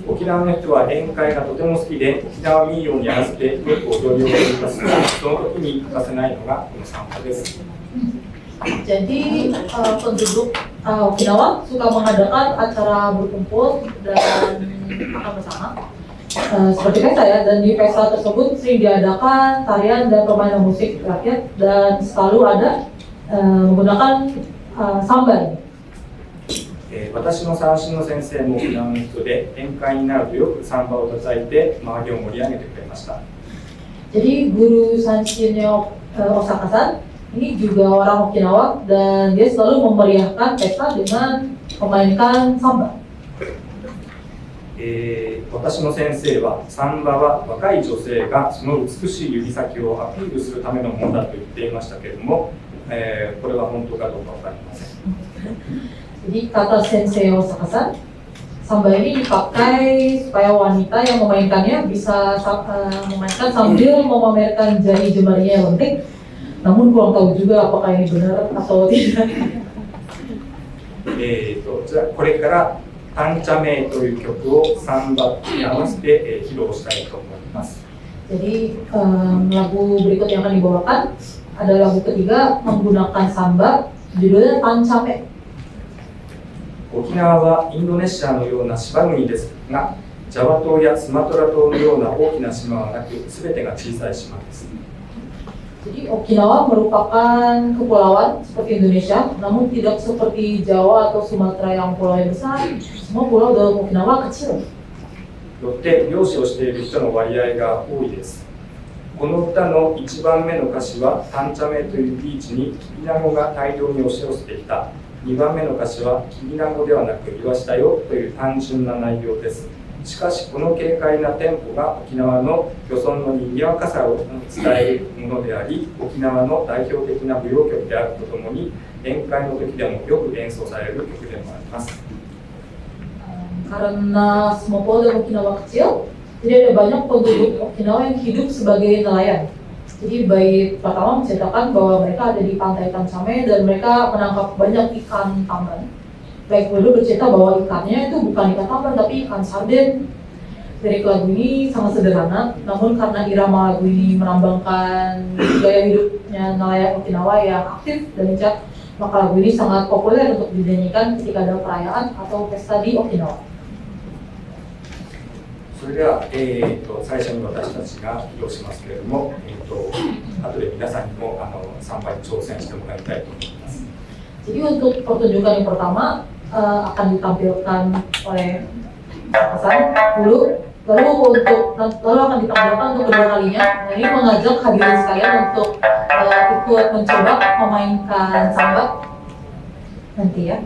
沖縄の人は宴会がとても好きで、沖縄民謡に合わせてよく踊りを踊りますが、その時に欠かせないのがこのサンバです。 Jadi penduduk Okinawa suka mengadakan acara berkumpul dan makan bersama seperti pesta ya, dan di pesta tersebut sering diadakan tarian dan permainan musik rakyat dan selalu ada menggunakan samba. 私の三振の先生も沖縄の人で、宴会になるとよくサンバを叩いて周りを盛り上げてくれました。 Jadi guru Sanshinyo Osaka-san ini juga orang Okinawa dan dia selalu memeriahkan pesta dengan memainkan samba. 私の先生はサンバは若い女性がその美しい指先をアピールするためのものだと言っていましたけれども、これは本当かどうかわかりません。 Jadi kata Sensei Osaka-san, samba ini dipakai supaya wanita yang memainkannya bisa memainkan sambil memamerkan jari jemarinya yang lentik. Namun kurang tahu juga apakah ini benar atau tidak. じゃあこれからタンチャメイという曲をサンバに合わせて、披露したいと思います。 Jadi lagu berikut yang akan dibawakan ada lagu ketiga menggunakan samba, judulnya Tancame. 沖縄はインドネシアのような島国ですが、ジャワ島やスマトラ島のような大きな島はなく、すべてが小さい島です。 Jadi Okinawa merupakan kepulauan seperti Indonesia, namun tidak seperti Jawa atau Sumatera yang pulau yang besar. Semua pulau dalam Okinawa kecil. よって漁師をしている人の割合が多いです。この歌の1番目の歌詞は、タンチャメというビーチにキビナゴが大量に押し寄せてきた。2番目の歌詞は、キビナゴではなくイワシだよという単純な内容です。しかし、この軽快なテンポが沖縄の漁村の賑やかさを伝えるものであり、沖縄の代表的な舞踊曲であるとともに、宴会の時でもよく演奏される曲でもあります。 Karena semua pulau dan Okinawa kecil, jadi ada banyak penduduk Okinawa yang hidup sebagai nelayan. Jadi bait pertama menceritakan bahwa mereka ada di pantai Tancame dan mereka menangkap banyak ikan tamban. Bait kedua bercerita bahwa ikannya itu bukan ikan tamban tapi ikan sarden. Lirik lagu ini sangat sederhana, namun karena irama lagu ini melambangkan gaya hidupnya nelayan Okinawa yang aktif dan lincah, maka lagu ini sangat populer untuk dinyanyikan ketika ada perayaan atau pesta di Okinawa. それでは、最初に私たちが披露しますけれども、後で皆さんにもサンバに挑戦してもらいたいと思います。 Jadi untuk pertunjukan yang pertama akan ditampilkan oleh Hasan dulu, lalu akan ditampilkan untuk kedua kalinya. Nah, ini mengajak hadirin sekalian untuk ikut mencoba memainkan samba nanti ya.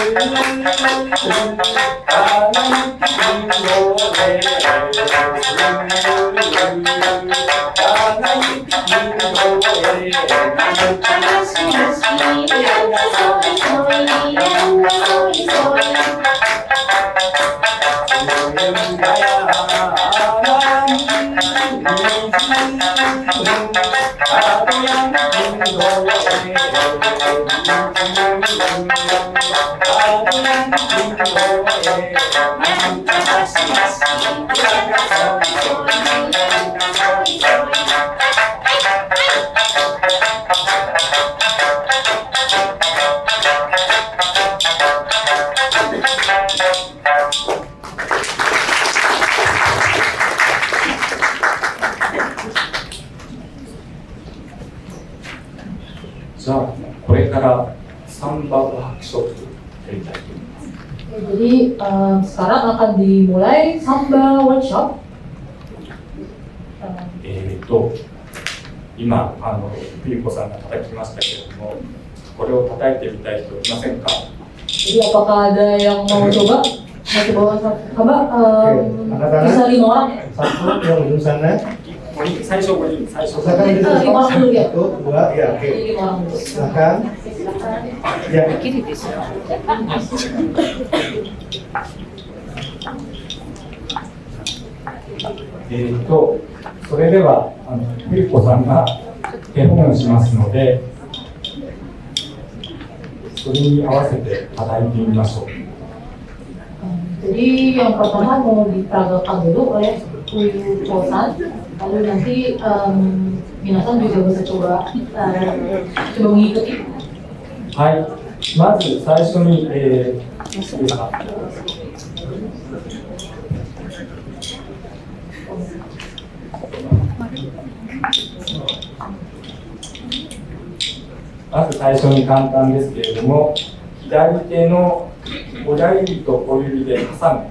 じゃあこれからサンバワークショップやりたいと思います。 Jadi sekarang akan dimulai Samba Workshop. 今フリコさんが叩きましたけれども、これを叩いてみたい人いませんか？ Jadi apakah ada yang mau coba? Mau coba bisa 5 orang. Satu yang ujung sana. 最初5人、最初 Silakan duduk. 5 orang dulu ya. Satu, dua, ya oke. Jadi 5 orang dulu. Silakan. Ya. Eh, それではフリコさんが手本をしますので、それに合わせて叩いてみましょう。 Jadi yang pertama mau diperagakan dulu oleh Kosan, lalu nanti minasan juga bisa coba mengikuti. はい、まず最初に、いいですか。まず最初に簡単ですけれども、左手の親指と小指で挟む。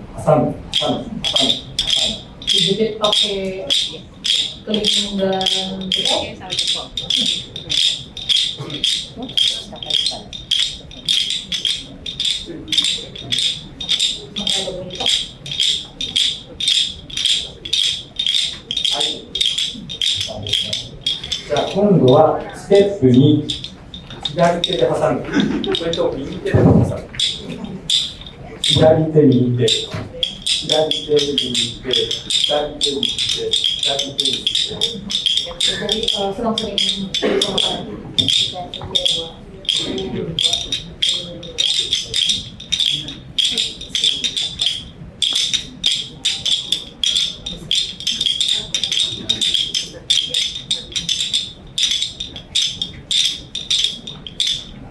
Dijepit pakai kelingking dan jepit. Hai. じゃあ今度はステップに左手で挟む。それと右手でも挟む。左手右手。左手右手。左手右手。左手右手。 Jadi sering-sering digunakan.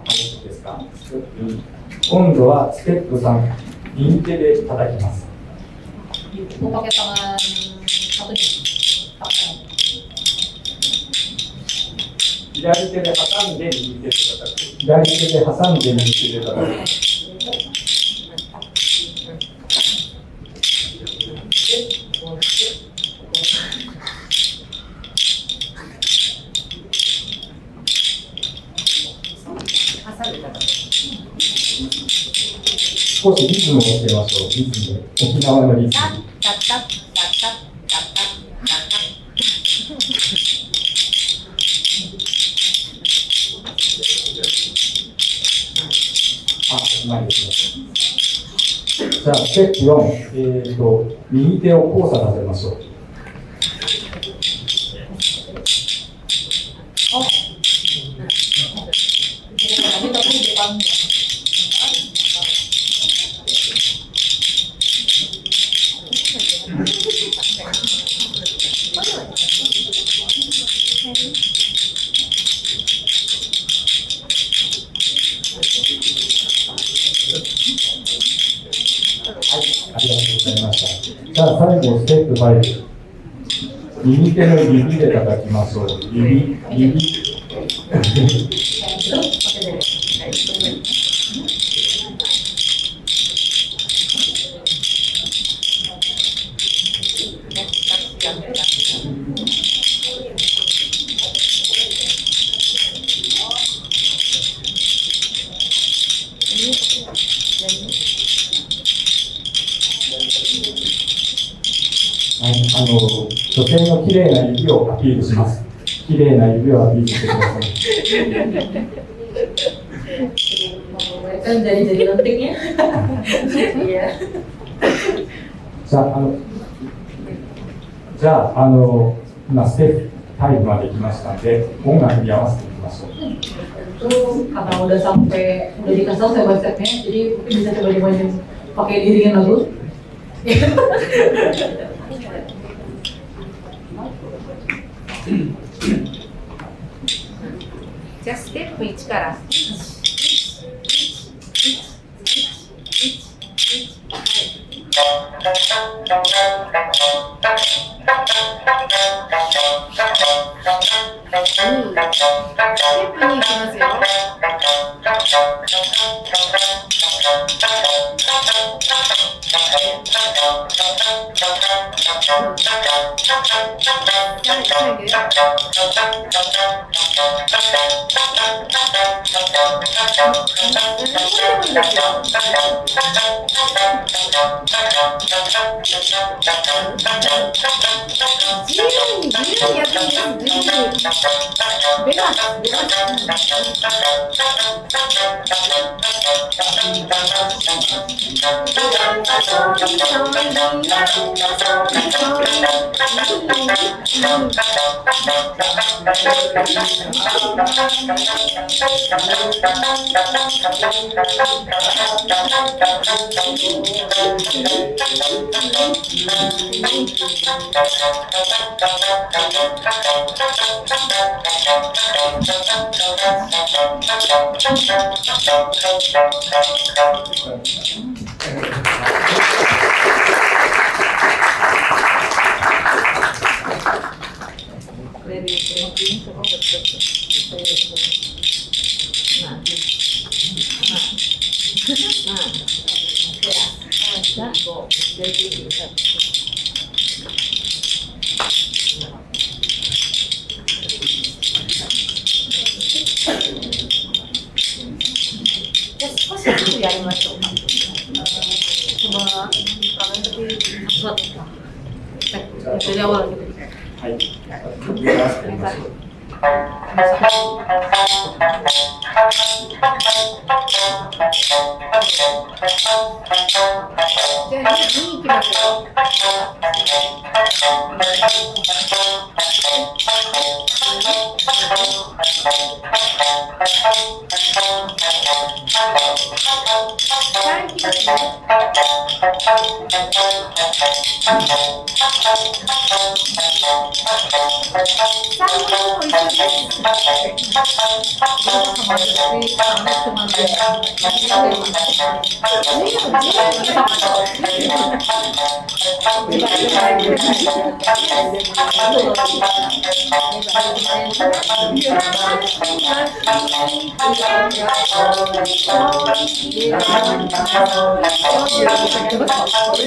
Hai, ですか。今度はステップ3、右手で叩きます。 Mau pakai tangan satu nih. 左手で挟んで右手で叩く。左手で挟んで右手で叩く。 少しリズムをつけましょう。リズム。沖縄のリズム。あ、うまいですね。じゃあ、ステップ4、右手を交差させましょう。 Tapi depan. Terima kasih. じゃあ最後ステップ5。右手の指で叩きましょう。指。はい、女性の綺麗な指をアピールします。綺麗な指をアピールしてください。Kan jadi pentingnya. Iya. じゃあ、今ステップ5まで来ましたので、音楽に合わせていきましょう。Itu karena udah dikasih tahu step by stepnya, jadi mungkin bisa coba dimainin pakai diringin lagu. Just step 1から。ステップ2いきますよ。自由にやってみます。ベラ少しずつやりましょうか。Dari awal gitu. はい。曲に合わせてみましょう。じゃあ2いきますよ。3いき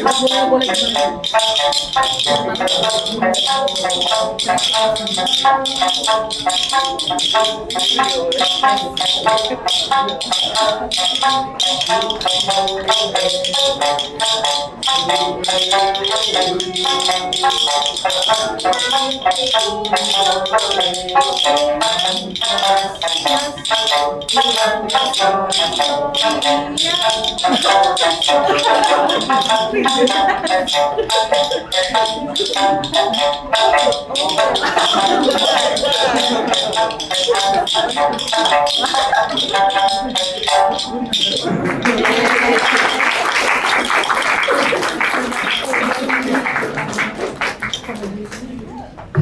ますね。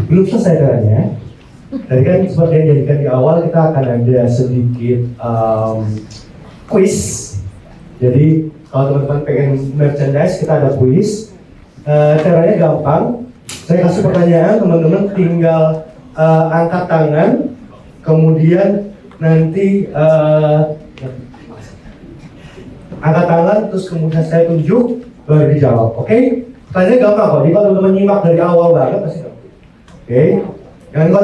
Belum selesai caranya. Tadi kan seperti yang dijadikan di awal, kita akan ada sedikit quiz. Jadi kalau teman-teman pengen merchandise, kita ada quiz. Caranya gampang. Saya kasih pertanyaan, teman-teman tinggal angkat tangan, kemudian nanti angkat tangan, terus kemudian saya tunjuk, baru dijawab. Oke? Pertanyaannya gampang kok. Jadi kalau teman-teman nyimak dari awal banget pasti gampang. Oke? Jangan lupa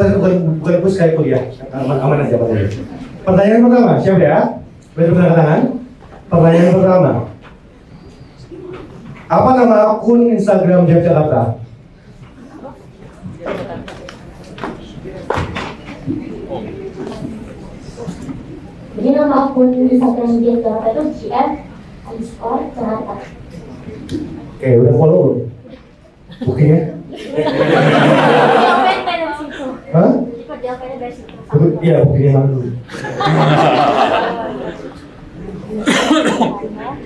bukan quiz kayak kuliah. Aman aja Pak. Pertanyaan pertama, siapa ya? Boleh angkat tangan. Pertanyaan pertama, apa nama akun Instagram Jakarta? Jadi nama akun Instagram Jakarta itu GF_Jakarta. Oke, udah follow belum? Buktinya? Hah? Iya, buktinya mana dulu?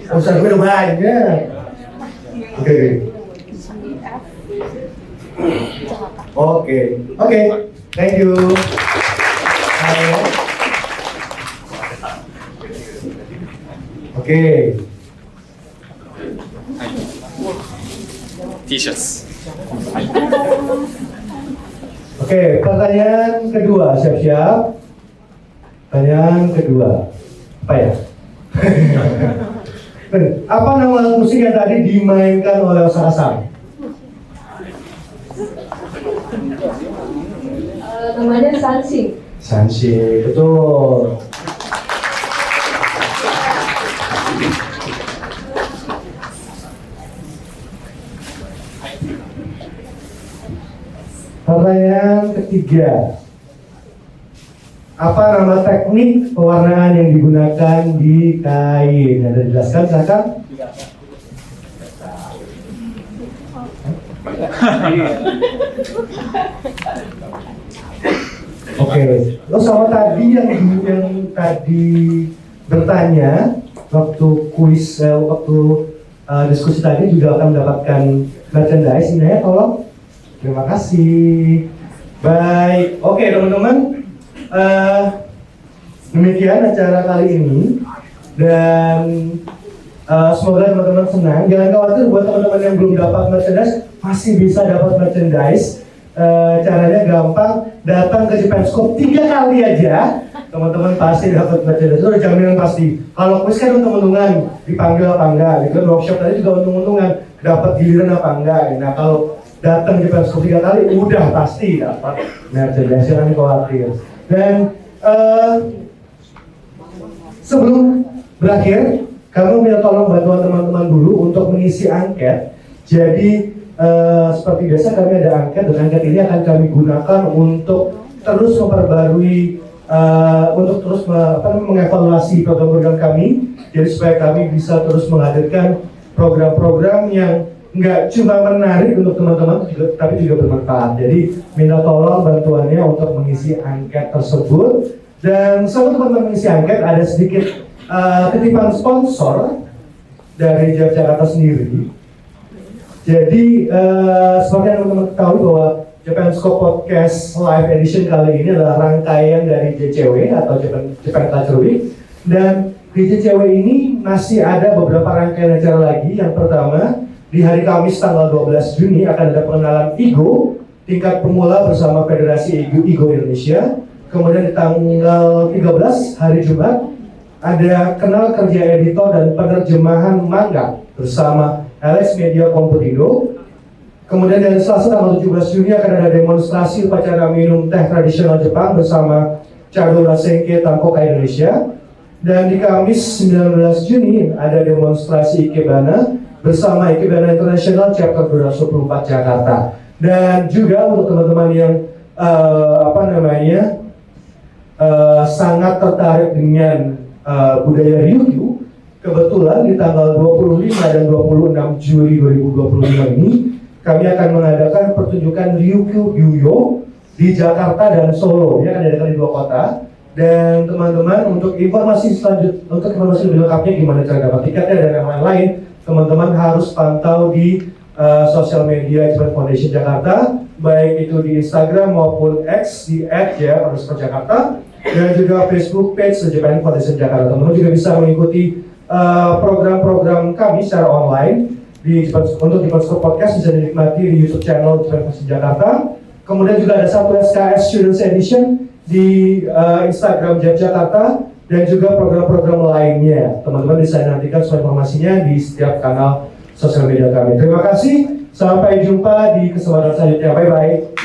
Usah gue udah banyak. Oke. Oke, thank you. Oke. T-shirts. Oke, pertanyaan kedua, siap-siap. Pertanyaan kedua, apa ya? Apa nama alat musik yang tadi dimainkan oleh Osa Hasan? Namanya Sansi. Sansi, betul. Pertanyaan ketiga, apa nama teknik pewarnaan yang digunakan di kain? Ada dijelaskan, silakan. Oke, lo sama tadi yang tadi bertanya waktu kuis, waktu diskusi tadi juga akan mendapatkan merchandise ini ya, tolong. Terima kasih. Baik, oke teman-teman. Demikian acara kali ini dan semoga teman-teman senang. Jangan khawatir buat teman-teman yang belum dapat merchandise, masih bisa dapat merchandise. Caranya gampang, datang ke Japanscope 3 kali aja, teman-teman pasti dapat merchandise. Itu udah jaminan pasti. Kalau kuis kan untung-untungan, dipanggil apa enggak, gitu. Workshop tadi juga untung-untungan, dapat giliran apa enggak. Nah kalau datang di Japanscope 3 kali, udah pasti dapat merchandise, jangan khawatir. Dan sebelum berakhir, kami minta tolong bantuan teman-teman dulu untuk mengisi angket. Jadi seperti biasa kami ada angket, dan angket ini akan kami gunakan untuk terus memperbarui, untuk terus mengevaluasi program-program kami. Jadi supaya kami bisa terus menghadirkan program-program yang nggak cuma menarik untuk teman-teman, tapi juga bermanfaat. Jadi minta tolong bantuannya untuk mengisi angket tersebut. Dan sebelum teman-teman mengisi angket, ada sedikit ketipan sponsor dari Jakarta sendiri. Jadi seperti yang teman-teman ketahui bahwa Japanscope Podcast Live Edition kali ini adalah rangkaian dari JCW atau Japan Culture Week. Dan di JCW ini masih ada beberapa rangkaian acara lagi. Yang pertama, di hari Kamis tanggal 12 Juni akan ada pengenalan IGO tingkat pemula bersama Federasi IGO Indonesia. Kemudian di tanggal 13 hari Jumat ada kenal kerja editor dan penerjemahan manga bersama LS Media Komputindo. Kemudian dari Selasa tanggal 17 Juni akan ada demonstrasi upacara minum teh tradisional Jepang bersama Chado Rasenke Tampoka Indonesia. Dan di Kamis 19 Juni ada demonstrasi Ikebana bersama Ikebana International Chapter 224 Jakarta. Dan juga untuk teman-teman yang sangat tertarik dengan budaya Ryukyu, kebetulan di tanggal 25 dan 26 Juli 2025 ini kami akan mengadakan pertunjukan Ryukyu Gyuyo di Jakarta dan Solo. Ini akan diadakan di 2 kota. Dan teman-teman, untuk informasi lebih lengkapnya gimana cara dapat tiketnya dan yang lain-lain, teman-teman harus pantau di sosial media Japan Foundation Jakarta, baik itu di Instagram maupun X di @Jakarta, dan juga Facebook page Japan Foundation Jakarta. Teman-teman juga bisa mengikuti program-program kami secara online untuk Japanscope Podcast bisa dinikmati di YouTube channel Japan Foundation Jakarta. Kemudian juga ada satu SKS Students Edition di Instagram Jakarta, dan juga program-program lainnya. Teman-teman bisa nantikan semua informasinya di setiap kanal sosial media kami. Terima kasih, sampai jumpa di kesempatan selanjutnya. Bye-bye.